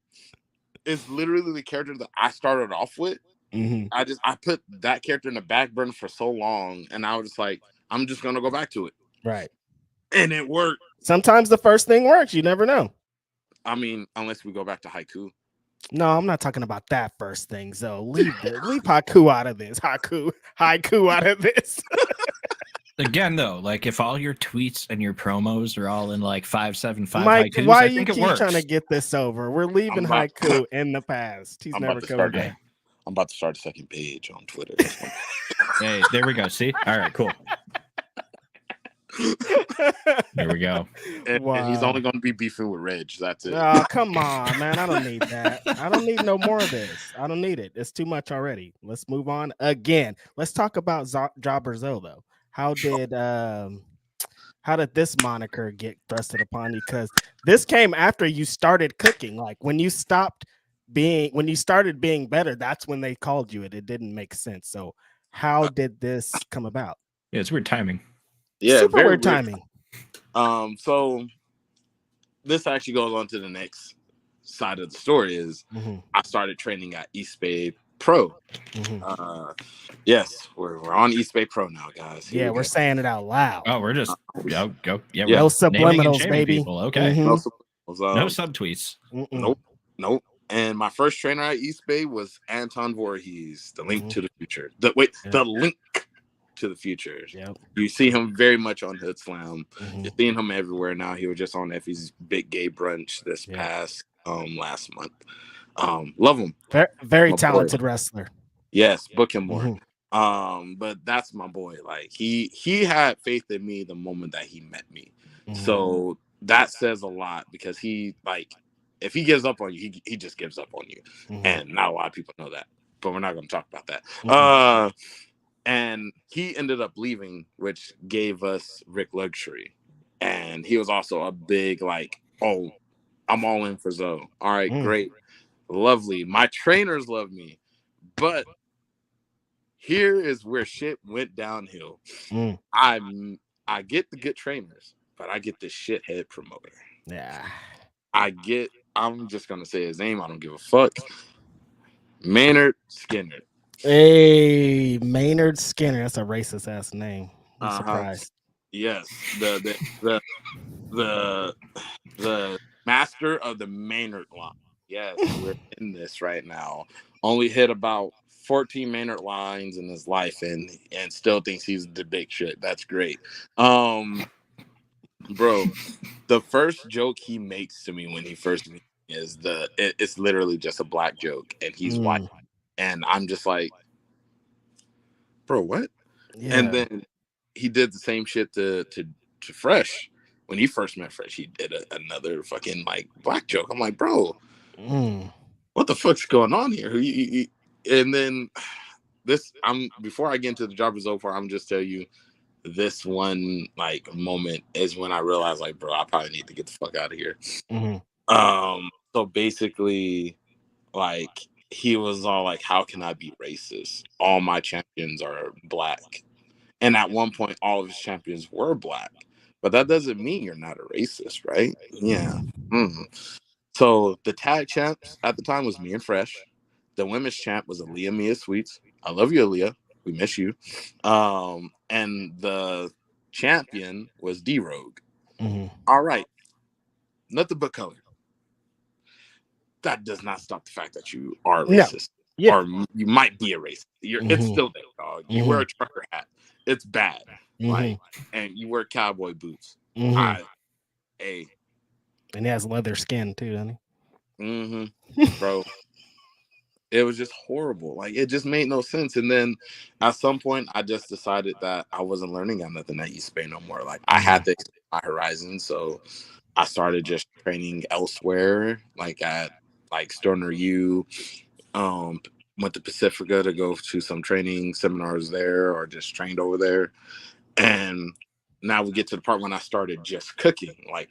is literally the character that I started off with. Mm-hmm. I put that character in the back burner for so long, and I was just like, I'm just gonna go back to it. Right. And it worked. Sometimes the first thing works. You never know. I mean, unless we go back to haiku. No, I'm not talking about that first thing. So leave haiku out of this. Haiku out of this. Again, though, like if all your tweets and your promos are all in like 575 Mike, haikus, why I you think keep it works. trying to get this over? We're leaving haiku in the past. He's never coming back. I'm about to start a second page on Twitter. Hey, there we go. See? All right, cool. There we go. And he's only going to be beefing with Reg. That's it. Oh, come on, man. I don't need that. I don't need no more of this. I don't need it. It's too much already. Let's move on again. Let's talk about Jobber Zoe, though. How did this moniker get thrusted upon you? Because this came after you started cooking. Like when you started being better, that's when they called you it. It didn't make sense. So how did this come about? Yeah, it's weird timing. Yeah, super weird timing. So this actually goes on to the next side of the story is I started training at East Bay Pro. Yes, we're on East Bay Pro now, guys. Here we're saying it out loud. Oh, we're just go. Yeah, no subliminals, baby. People. Okay. No subliminals. No subtweets. Nope. And my first trainer at East Bay was Anton Voorhees, the link to the future. The link to the future. Yep. You see him very much on Hood Slam. Mm-hmm. You're seeing him everywhere now. He was just on Effie's Big Gay Brunch this Yep. past last month. Love him. Very, very My boy. talented wrestler. Yes, book him more. Mm-hmm. But that's my boy. Like he had faith in me the moment that he met me. Mm-hmm. So that says a lot because he like if he gives up on you, he just gives up on you. Mm-hmm. And not a lot of people know that. But we're not going to talk about that. Mm-hmm. And he ended up leaving, which gave us Rick Luxury. And he was also a big like, oh, I'm all in for Zoe. All right, great. Lovely. My trainers love me. But here is where shit went downhill. I get the good trainers, but I get the shithead promoter. Yeah. I'm just gonna say his name. I don't give a fuck. Maynard Skinner. Hey, Maynard Skinner. That's a racist ass name. I'm surprised. Yes. The master of the Maynard line. Yes, we're in this right now. Only hit about 14 Maynard lines in his life and still thinks he's the big shit. That's great. Bro, the first joke he makes to me when he first meets me is it's literally just a black joke and he's white. And I'm just like, bro, what? Yeah. And then he did the same shit to Fresh. When he first met Fresh, he did another fucking like black joke. I'm like, bro, what the fuck's going on here? And then before I get into the job is over, I'm just tell you this one like moment is when I realized like, bro, I probably need to get the fuck out of here. So basically, like he was all like, how can I be racist? All my champions are black. And at one point, all of his champions were black. But that doesn't mean you're not a racist, right? Yeah. So the tag champs at the time was me and Fresh. The women's champ was Aaliyah Mia Sweets. I love you, Aaliyah. We miss you. And the champion was D-Rogue. All right. Nothing but color. That does not stop the fact that you are racist. Yeah. Or you might be a racist. It's still there, dog. You wear a trucker hat. It's bad. Like, and you wear cowboy boots. And he has leather skin too, doesn't he? Bro. It was just horrible. Like it just made no sense. And then at some point I just decided that I wasn't learning on nothing at East Bay no more. Like I had to expand my horizons. So I started just training elsewhere, like at like Stoner U. Went to Pacifica to go to some training seminars there or just trained over there. And now we get to the part when I started just cooking. Like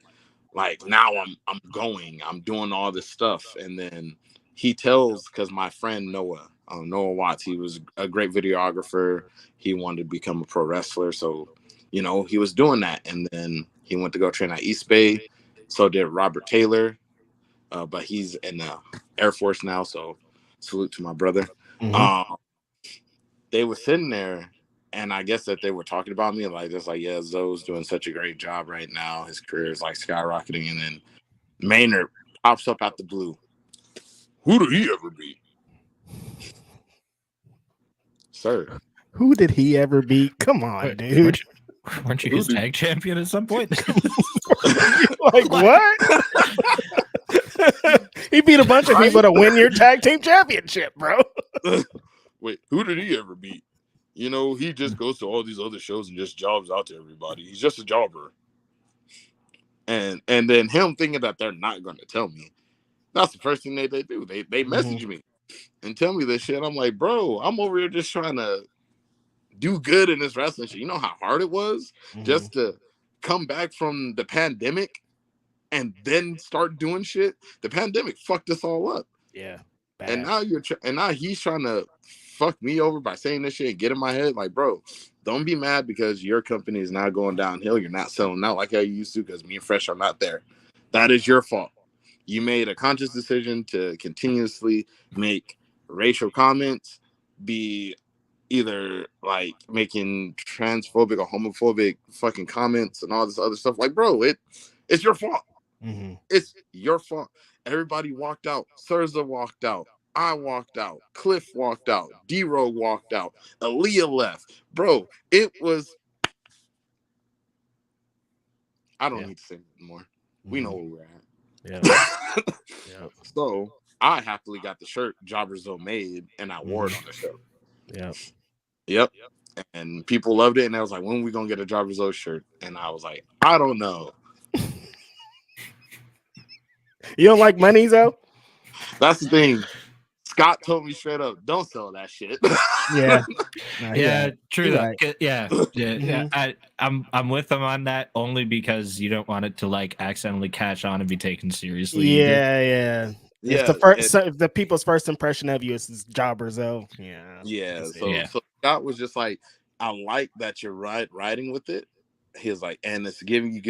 now I'm doing all this stuff. And then he tells, because my friend Noah Watts, he was a great videographer. He wanted to become a pro wrestler. So, he was doing that. And then he went to go train at East Bay. So did Robert Taylor. But he's in the Air Force now. So salute to my brother. They were sitting there. And I guess that they were talking about me like this, like, yeah, Zoe's doing such a great job right now. His career is like skyrocketing. And then Maynard pops up out the blue. Who did he ever beat? Sir. Who did he ever beat? Come on, dude. Weren't you his tag champion at some point? Like what? He beat a bunch of people to win your tag team championship, bro. Wait, who did he ever beat? He just goes to all these other shows and just jobs out to everybody. He's just a jobber. And then him thinking that they're not going to tell me. That's the first thing they do. They message me and tell me this shit. I'm like, bro, I'm over here just trying to do good in this wrestling shit. You know how hard it was just to come back from the pandemic and then start doing shit? The pandemic fucked us all up. Yeah. Bad. And now he's trying to fuck me over by saying this shit and get in my head. Like, bro, don't be mad because your company is now going downhill. You're not selling out like how you used to because me and Fresh are not there. That is your fault. You made a conscious decision to continuously make racial comments, be either like making transphobic or homophobic fucking comments and all this other stuff. Like, bro, it's your fault. It's your fault. Everybody walked out. Surza walked out. I walked out. Cliff walked out. D-Rogue walked out. Aaliyah left. Bro, it was... I don't need to say anymore. We know where we're at. Yeah. Yeah. So I happily got the shirt Jobber Zoe made, and I wore it on the show. Yep. And people loved it, and I was like, when are we going to get a Jobber Zoe shirt? And I was like, I don't know. You don't like money, though? That's the thing. Scott told me straight up, don't sell that shit. Yeah. Yeah, true that. Right. Yeah. I'm with them on that only because you don't want it to like accidentally catch on and be taken seriously. Yeah. If the people's first impression of you is Jobber Zoe, So Scott was just like, I like that you're riding with it. He was like, and it's giving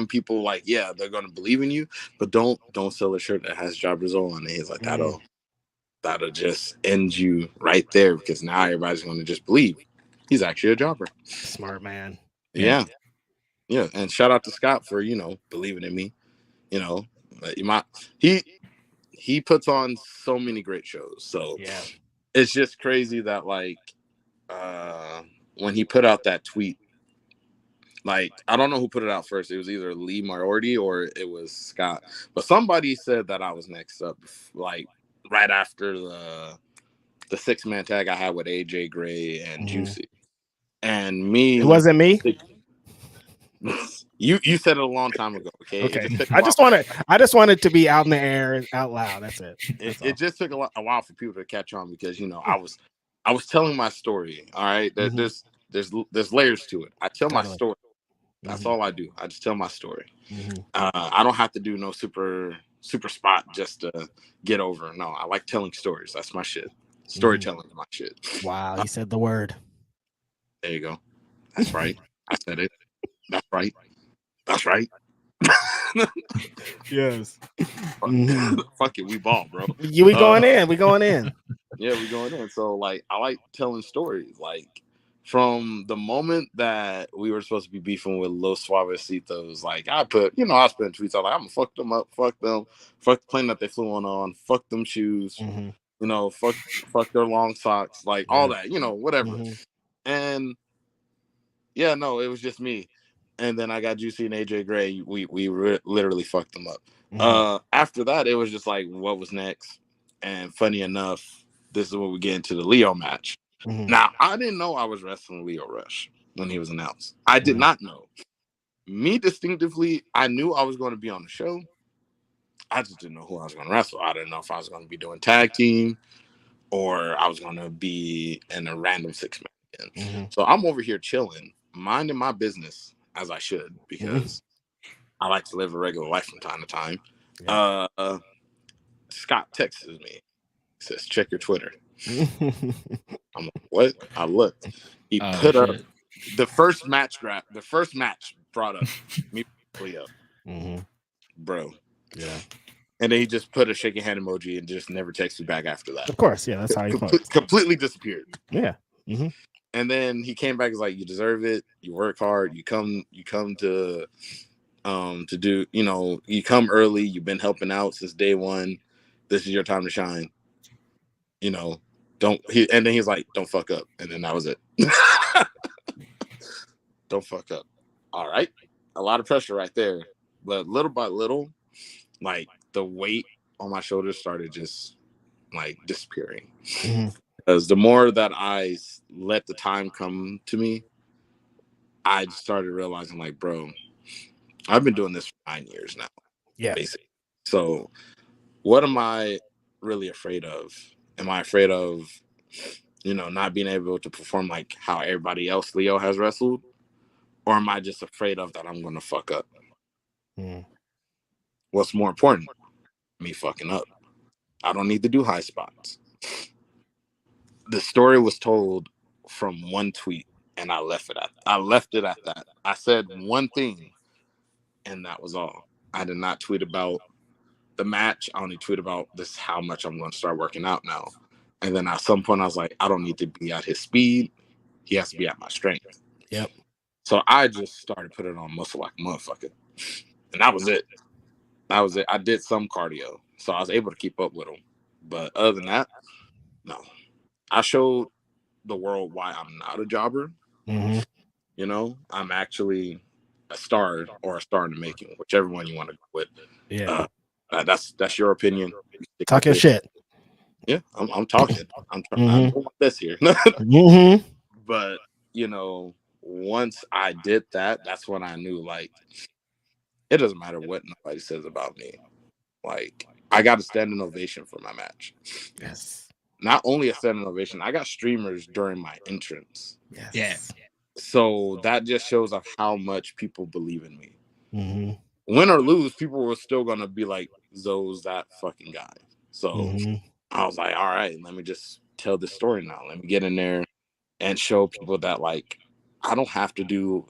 people like, yeah, they're gonna believe in you, but don't sell a shirt that has Jobber Zoe on it. He's like, that'll just end you right there, because now everybody's gonna just believe he's actually a jobber. Smart man. Yeah. And shout out to Scott for believing in me. He puts on so many great shows. So it's just crazy that like when he put out that tweet, like I don't know who put it out first. It was either Lee Moriarty or it was Scott, but somebody said that I was next up, like right after the 6-man tag I had with AJ Gray and Juicy. And me, it wasn't me. You said it a long time ago. Okay. I just wanted to be out in the air, out loud. That's it. It just took a while for people to catch on, because I was telling my story. All right, there's layers to it. I tell my story. That's all I do. I just tell my story. I don't have to do no super spot just to get over. No, I like telling stories. That's my shit. Storytelling is my shit. Wow, he said the word. There you go. That's right. I said it. That's right. That's right. Yes. Fuck it, we ball, bro. We going in. We going in. Yeah, we going in. So like, I like telling stories. Like from the moment that we were supposed to be beefing with Los Suavecitos, like I put tweets out like, I'm gonna fuck them up, fuck them, fuck the plane that they flew on, fuck them shoes, fuck their long socks, like all that, whatever. And yeah, no, it was just me. And then I got Juicy and AJ Gray. We literally fucked them up. After that, it was just like, what was next? And funny enough, this is when we get into the Leo match. Now, I didn't know I was wrestling Leo Rush when he was announced. I did not know. Me distinctively, I knew I was going to be on the show. I just didn't know who I was going to wrestle. I didn't know if I was going to be doing tag team or I was going to be in a random 6-man again. So I'm over here chilling, minding my business, as I should, because I like to live a regular life from time to time. Scott texts me. He says, check your Twitter. I'm like, what? I looked. He put up the first match brought up me Leo. Bro. Yeah. And then he just put a shaking hand emoji and just never texted me back after that. Of course, yeah, that's how he completely disappeared. Yeah. And then he came back, was like, you deserve it. You work hard. You come to do, you come early. You've been helping out since day one. This is your time to shine. And then he's like, don't fuck up. And then that was it. Don't fuck up. All right. A lot of pressure right there. But little by little, like the weight on my shoulders started just like disappearing. Because the more that I let the time come to me, I started realizing, like, bro, I've been doing this for 9 years now. Yeah. Basically. So what am I really afraid of? Am I afraid of, not being able to perform like how everybody else Leo has wrestled? Or am I just afraid of that I'm going to fuck up? What's more important? Me fucking up. I don't need to do high spots. The story was told from one tweet, and I left it at that. I said one thing, and that was all. I did not tweet about the match. I only tweet about this, how much I'm going to start working out now. And then at some point, I was like, I don't need to be at his speed. He has to be at my strength. Yep. So I just started putting on muscle like a motherfucker. And that was it. I did some cardio, so I was able to keep up with him. But other than that, no. I showed the world why I'm not a jobber. Mhm. You know, I'm actually a star or a star in the making, whichever one you want to go with. Yeah. That's your opinion. Stick Talk with your it. shit. Yeah, I'm talking. I'm Mhm. doing my best here. Mhm. But once I did that, that's when I knew like it doesn't matter what nobody says about me. Like I got a standing ovation for my match. Yes. Not only a standing ovation, I got streamers during my entrance. Yes. Yeah. So that just shows of how much people believe in me. Mhm. Win or lose, people were still gonna be like, Zoe's that fucking guy. So Mhm. I was like, all right, let me just tell this story now. Let me get in there and show people that like I don't have to do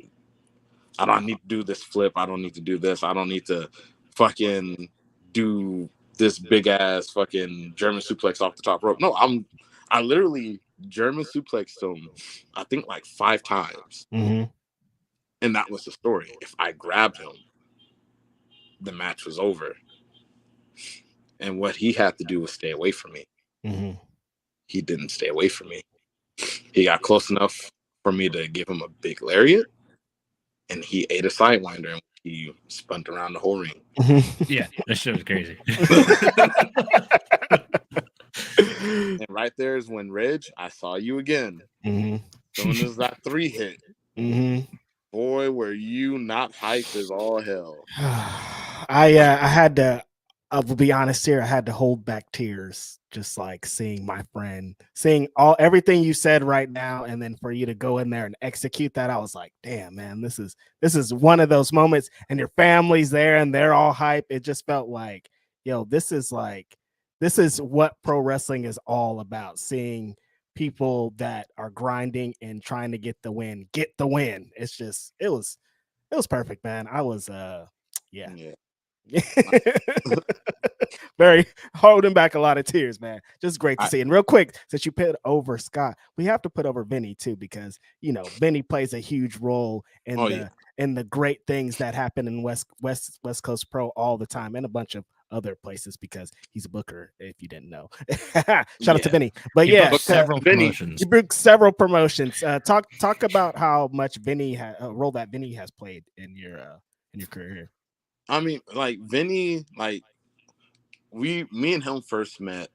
I don't need to do this flip. I don't need to do this. I don't need to fucking do this big ass fucking German suplex off the top rope. No, I literally German suplexed him, I think like 5 times. Mhm. And that was the story. If I grabbed him, the match was over. And what he had to do was stay away from me. Mhm. He didn't stay away from me. He got close enough for me to give him a big lariat, and he ate a sidewinder and he spun around the whole ring. Yeah, that shit was crazy. And right there is when Reg, I saw you again. Mhm. As soon as that 3 hit, Mhm. boy, were you not hype as all hell. I had to. I will be honest here. I had to hold back tears, just like seeing my friend, seeing everything you said right now, and then for you to go in there and execute that. I was like, damn, man, this is one of those moments, and your family's there, and they're all hype. It just felt like, yo, this is what pro wrestling is all about. Seeing people that are grinding and trying to get the win. It's just it was perfect, man. I was yeah. Yeah. Very holding back a lot of tears, man. Just great to I, see. And real quick, since you put over Scott, we have to put over Vinny too, because Vinny plays a huge role in yeah. the great things that happen in West Coast Pro all the time, and a bunch of other places, because he's a booker, if you didn't know. Shout out to Vinny. But He yeah, booked several Vinny. promotions. you booked several promotions. Talk about how much Vinny role that Vinny has played in your career. I mean, like Vinny, like me and him first met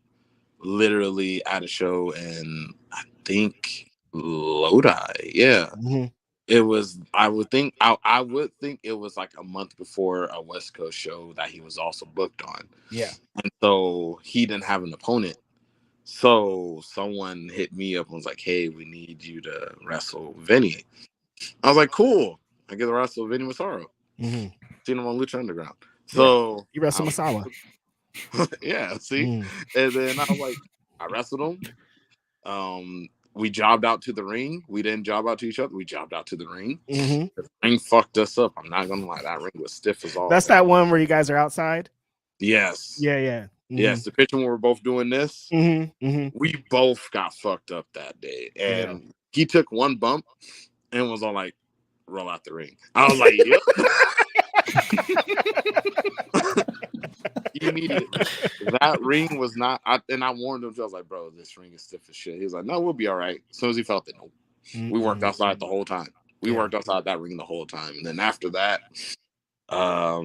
literally at a show in I think Lodi. Yeah. Mhm. It was I would think it was like a month before a West Coast show that he was also booked on. Yeah. And so he didn't have an opponent. So someone hit me up and was like, hey, we need you to wrestle Vinny. I was like, cool. I get to wrestle Vinny Massaro. Mm-hmm. Seen him on Lucha Underground. Yeah. So You wrestle Masawa. yeah, see? Mm. And then I was like, I wrestled him. We jobbed out to the ring. We didn't job out to each other. We jobbed out to the ring. Mm-hmm. The ring fucked us up. I'm not gonna lie. That ring was stiff as all. That's that one where you guys are outside. Yes. Yeah. Yeah. Mm-hmm. Yes. The picture when we were both doing this, Mm-hmm. Mm-hmm. we both got fucked up that day. And he took one bump and was all like, roll out the ring. I was like, yep. Immediately. That ring was not, and I warned him, I was like, bro, this ring is stiff as shit. He was like, no, we'll be all right. As soon as he felt it, nope. We worked outside the whole time. We worked outside that ring the whole time. And then after that, I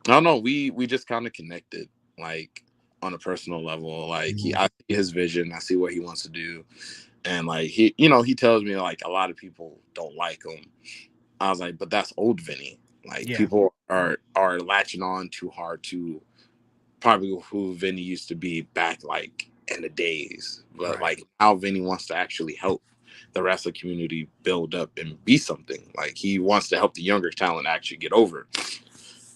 don't know, we just kind of connected, like on a personal level. Like I see his vision, I see what he wants to do. And like he tells me like a lot of people don't like him. I was like, but that's old Vinny. Like people are latching on too hard to probably who Vinny used to be back like in the days. But like how Vinny wants to actually help the wrestling community build up and be something. Like he wants to help the younger talent actually get over.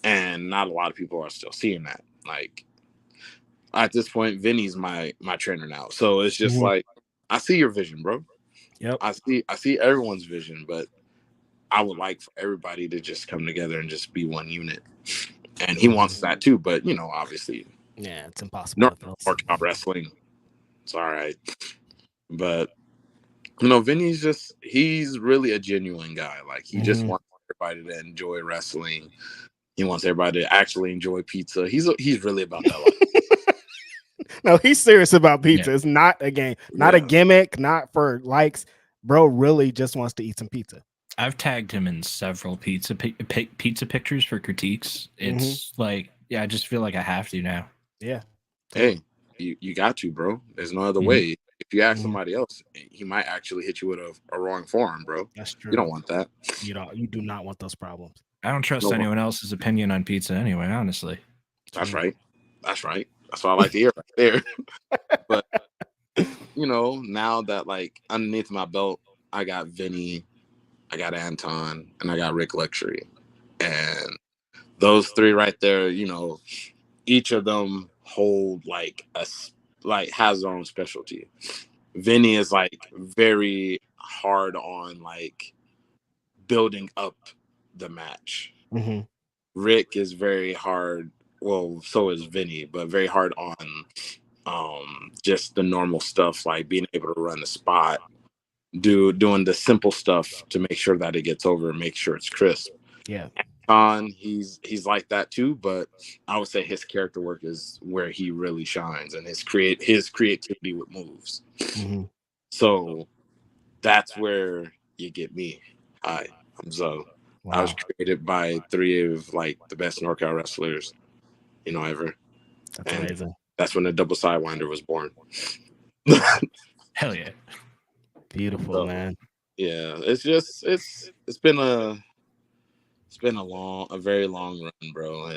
And not a lot of people are still seeing that. Like at this point, Vinny's my trainer now. So it's just like, I see your vision, bro. Yep. I see everyone's vision, but I would like for everybody to just come together and just be one unit. And he wants that too, but obviously, it's impossible. Workout wrestling, it's all right. But Vinny's he's really a genuine guy. Like he just wants everybody to enjoy wrestling. He wants everybody to actually enjoy pizza. He's really about that life. No, he's serious about pizza. Yeah. It's not a game, not a Yeah. gimmick, not for likes. Bro really just wants to eat some pizza. I've tagged him in several pizza pictures for critiques. It's like, yeah, I just feel like I have to now. Yeah. Hey, you got to, bro. There's no other Mhm. way. If you ask Mhm. somebody else, he might actually hit you with a wrong forearm, bro. That's true. You don't want that. You do not want those problems. I don't trust No. anyone else's opinion on pizza anyway, honestly. That's True. right. That's right. That's what I like to hear right there. But now that like underneath my belt, I got Vinny, I got Anton, and I got Rick Luxury. And those three right there, each of them hold has their own specialty. Vinny is like very hard on like building up the match. Mm-hmm. Rick is very hard. Well, so is Vinny, but very hard on just the normal stuff like being able to run the spot, doing the simple stuff to make sure that it gets over and make sure it's crisp. Yeah. He's like that too, but I would say his character work is where he really shines, and his creativity with moves. Mm-hmm. So that's where you get me. Hi, I'm Zoe. I was Wow. created by three of like the best NorCal wrestlers, ever. That's And amazing. that's when the double sidewinder was born. Hell yeah. Beautiful, So, man. yeah, it's been a very long run, bro.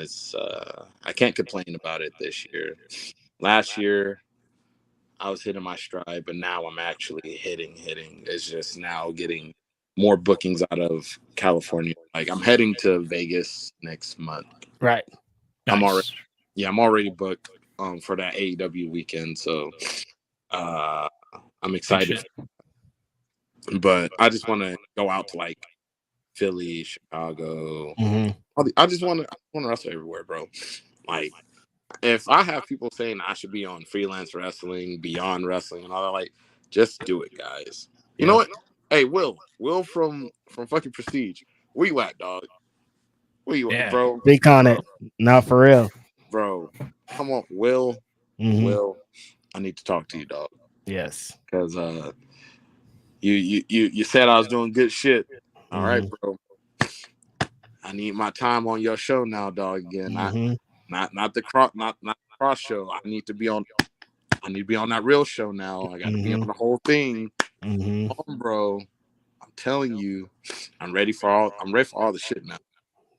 I can't complain about it this year. Last year I was hitting my stride, but now I'm actually hitting. It's just now getting more bookings out of California. Like I'm heading to Vegas next month. Right. Nice. I'm already booked for that AEW weekend, so I'm excited. But I just want to go out to like Philly, Chicago. Mm-hmm. I just want to wrestle everywhere, bro. Like if I have people saying I should be on freelance wrestling, beyond wrestling, and all that, like just do it, guys. You know what? Hey, Will from fucking Prestige, where you at, dog? Where you at, bro? Speak on it. No, for real. Bro. Come on, Will. Mm-hmm. Will, I need to talk to you, dog. Yes. Because you said I was doing good shit. All right, bro. I need my time on your show now, dog. Again, not the cross show. I need to be on that real show now. I got to be on the whole thing. Bro. I'm telling you, I'm ready for all the shit now.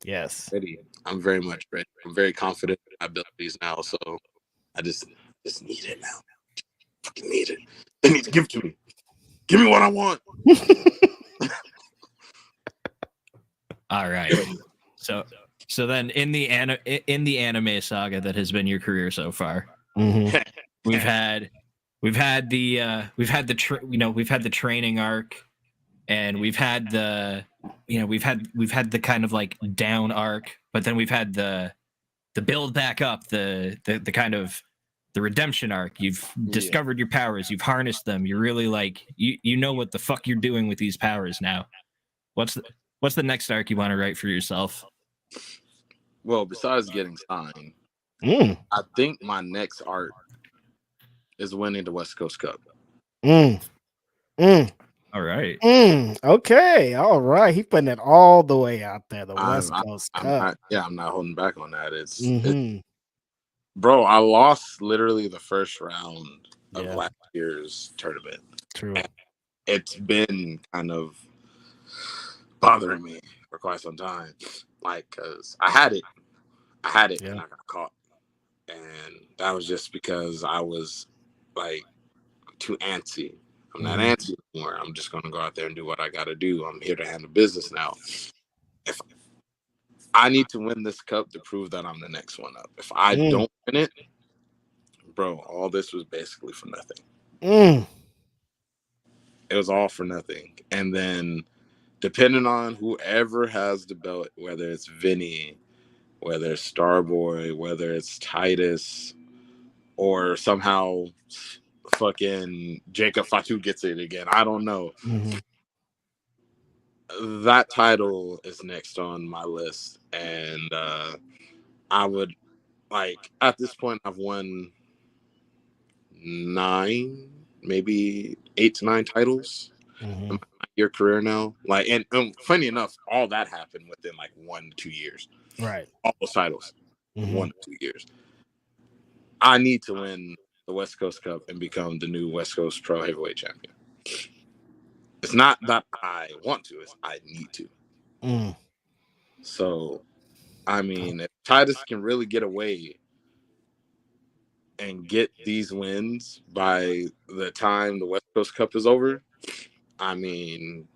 Yes. Ready. I'm very much ready. I'm very confident in my abilities now. So I just need it now. Fucking need it. They need to give it to me. Give me what I want. All right. So then in the anime saga that has been your career so far, we've had the training arc, and we've had the kind of like down arc, but then we've had the build back up, the kind of the redemption arc. You've discovered your powers, you've harnessed them, you're really like you know what the fuck you're doing with these powers now. What's the next arc you want to write for yourself? Well, besides getting signed, I think my next arc is winning the West Coast Cup. All right. Okay. All right. He putting it all the way out there. The West Coast Cup. I'm not holding back on that. It's bro, I lost literally the first round of last year's tournament. True. And it's been kind of bothering me for quite some time. Like, cause I had it and I got caught. And that was just because I was like too antsy. I'm not antsy anymore. I'm just gonna go out there and do what I gotta do. I'm here to handle business now. If I need to win this cup to prove that I'm the next one up. If I don't win it, bro, all this was basically for nothing. It was all for nothing. And then depending on whoever has the belt, whether it's Vinny, whether it's Starboy, whether it's Titus, or somehow fucking Jacob Fatu gets it again, I don't know. That title is next on my list. And I would, like, at this point, I've won 9, maybe 8 to 9 titles in my year career now. Like, and funny enough, all that happened within like 1 to 2 years. Right. All those titles, 1 to 2 years. I need to win the West Coast Cup and become the new West Coast Pro Heavyweight Champion. It's not that I want to; it's I need to. So, I mean, if Titus can really get away and get these wins by the time the West Coast Cup is over, I mean,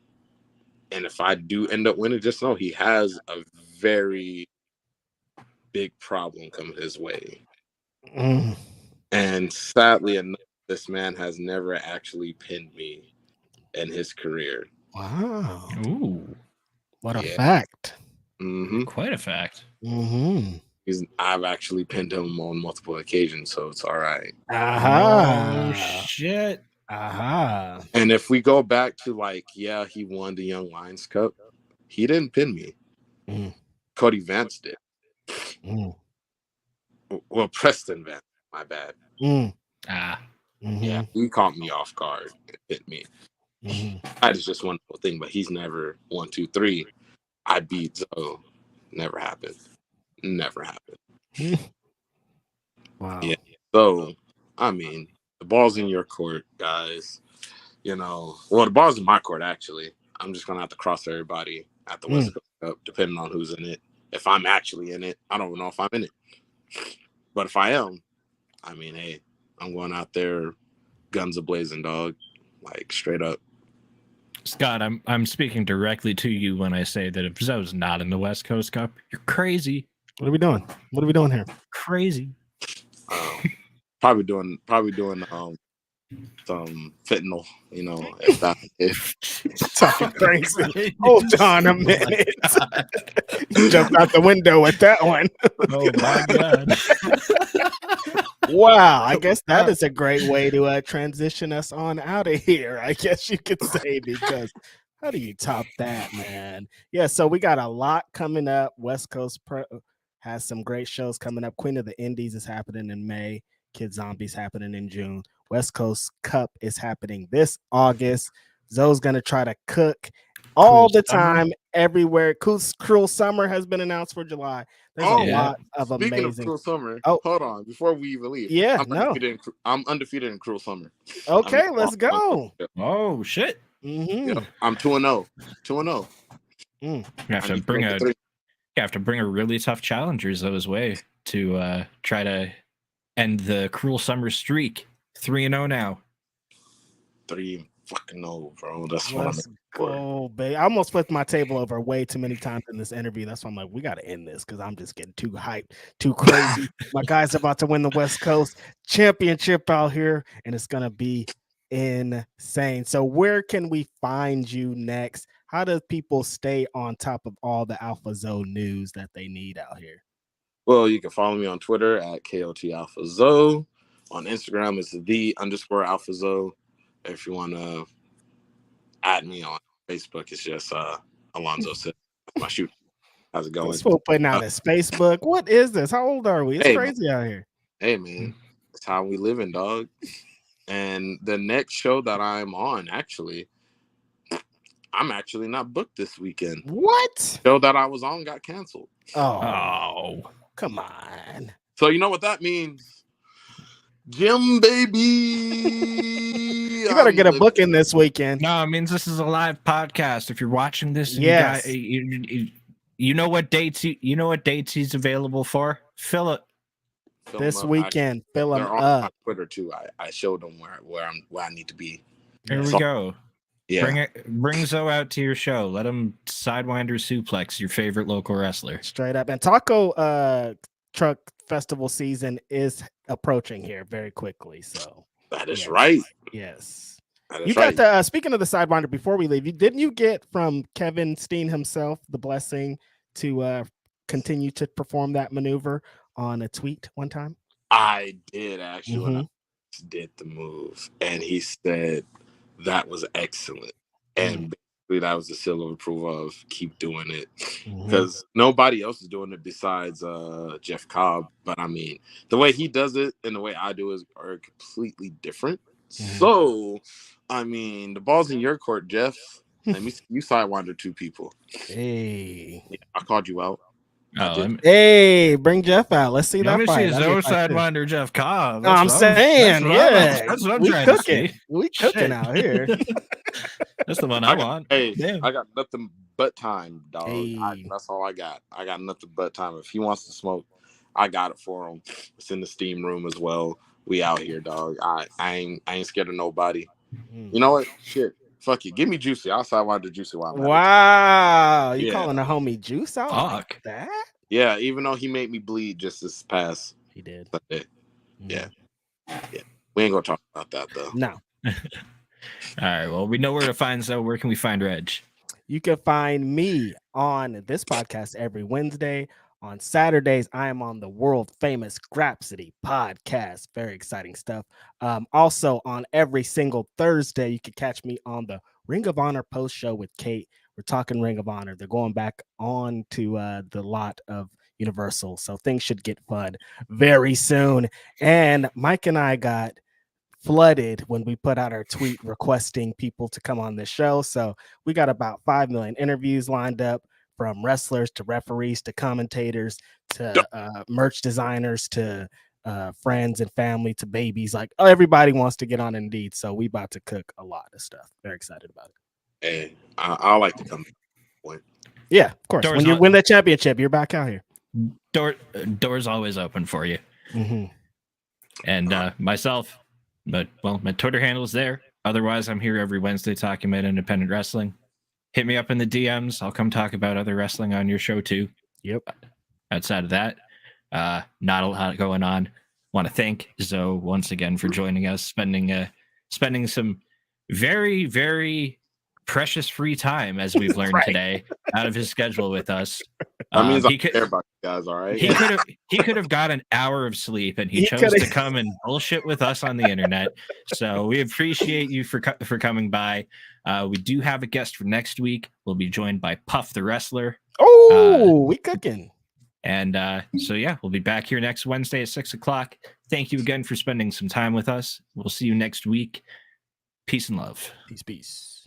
and if I do end up winning, just know he has a very big problem coming his way. And sadly enough, this man has never actually pinned me in his career. Wow. Ooh. What a fact. Quite a fact. I've actually pinned him on multiple occasions, so it's all right. Oh, shit. And if we go back to like, yeah, he won the Young Lions Cup. He didn't pin me. Cody Vance did. Well, Preston Vance, my bad. Yeah, he caught me off guard and hit me. That is just one little thing, but he's never 1, 2, 3. I beat Zoe. Never happened. Never happened. Wow. Yeah. So, I mean, the ball's in your court, guys. You know, well, the ball's in my court, actually. I'm just going to have to cross everybody at the West Coast Cup, depending on who's in it. If I'm actually in it, I don't know if I'm in it. But if I am, I mean, hey, I'm going out there guns a-blazing, dog. Like, straight up. Scott, I'm speaking directly to you when I say that if Zoe's not in the West Coast Cup, you're crazy. What are we doing? What are we doing here? Crazy. Probably doing some fentanyl, you know, if that if talking crazy. Hold on a minute. You jumped out the window with that one. Oh my god. Wow, I guess that is a great way to transition us on out of here, I guess you could say, because how do you top that, man? Yeah, so we got a lot coming up. West Coast Pro has some great shows coming up. Queen of the Indies is happening in May. Kid Zombies happening in June. West Coast Cup is happening this August. Zoe's gonna try to cook all the time, everywhere. Cruel Summer has been announced for July. There's a lot of Speaking amazing. Of Cruel Summer, hold on before we even leave. Yeah, I'm undefeated in Cruel Summer. Okay, let's go. Oh shit. Yep, I'm 2-0. 2-0. You have to bring a really tough challenger Zoe's way to try to end the Cruel Summer streak. 3-0 now. 3-0, bro. That's what Let's go, babe. I almost flipped my table over way too many times in this interview. That's why I'm like, we got to end this because I'm just getting too hyped, too crazy. My guy's about to win the West Coast Championship out here, and it's going to be insane. So where can we find you next? How do people stay on top of all the Alpha Zoe news that they need out here? Well, you can follow me on Twitter at KOTAlphaZoe. On Instagram, it's _AlphaZoe. If you want to add me on Facebook, it's just Alonzo Sid. That's my shoot. How's it going? This fool putting out his Facebook. What is this? How old are we? It's crazy out here. Hey, man. It's how we living, dog. And the next show that I'm on, actually, I'm actually not booked this weekend. What? Show that I was on got canceled. Oh, come on. So you know what that means? Jim, baby. You better get a booking this weekend. No, it means this is a live podcast. If you're watching this, yes. You know what dates he's available for? Fill it. This weekend. Fill them on up. My Twitter too. I showed them where I need to be. Here we go. Yeah. Bring Zoe out to your show. Let him sidewinder suplex your favorite local wrestler. Straight up. And Taco Truck Festival season is approaching here very quickly. So that is right. Yes. You got the speaking of the sidewinder, before we leave, didn't you get from Kevin Steen himself the blessing to continue to perform that maneuver on a tweet one time? I did actually. When I did the move, and he said that was excellent. And that was the seal of approval of keep doing it, Mhm. because nobody else is doing it besides Jeff Cobb. But I mean, the way he does it and the way I do it are completely different. Mhm. So, I mean, the ball's in your court, Jeff. Let me see you sidewinder 2 people. Hey. Yeah, I called you out. I Oh, did. Hey, bring Jeff out. Let's see you that want me to see fight. his That'd be a own fight, too. sidewinder Jeff Cobb? No, I'm saying, yeah. That's what I'm We trying to cooking. see. We cooking Shit. out here. That's the one I want. Hey, Damn. I got nothing but time, dog. Hey. That's all I got. I got nothing but time. If he wants to smoke, I got it for him. It's in the steam room as well. We out here, dog. I ain't scared of nobody. You know what? Shit. Fuck you. Give me Juicy. I'll sidewinder Juicy while I'm at it. Wow. You Yeah. calling a homie Juice out like Fuck. that? Yeah, even though he made me bleed just this past He did. Sunday. Yeah. Mhm. Yeah. We ain't gonna talk about that though. No. All right. Well, we know where to find. So, where can we find Reg? You can find me on this podcast every Wednesday. On Saturdays, I am on the world famous Grapsity podcast. Very exciting stuff. Also, on every single Thursday, you can catch me on the Ring of Honor post show with Kate. We're talking Ring of Honor. They're going back on to the lot of Universal. So things should get fun very soon. And Mike and I got flooded when we put out our tweet requesting people to come on the show. So we got about 5 million interviews lined up, from wrestlers to referees to commentators to merch designers to friends and family to babies. Like, everybody wants to get on Indeed. So we about to cook a lot of stuff. Very excited about it. Hey, I like to come. Yeah, of course. Doors When you not- win that championship, you're back out here. Doors always open for you. Mhm. And myself, but well, my Twitter handle is there. Otherwise, I'm here every Wednesday talking about independent wrestling. Hit me up in the DMs. I'll come talk about other wrestling on your show too. Yep. Outside of that, not a lot going on. Want to thank Zoe once again for joining us, spending some very, very precious free time, as we've learned Right. today, out of his schedule with us. That means he I care about you guys, all right? he could have got an hour of sleep, and he chose coulda- to come and bullshit with us on the internet. So we appreciate you for coming by. We do have a guest for next week. We'll be joined by Puff the Wrestler. Oh, we cooking. And so yeah, we'll be back here next Wednesday at 6:00. Thank you again for spending some time with us. We'll see you next week. Peace and love. Peace.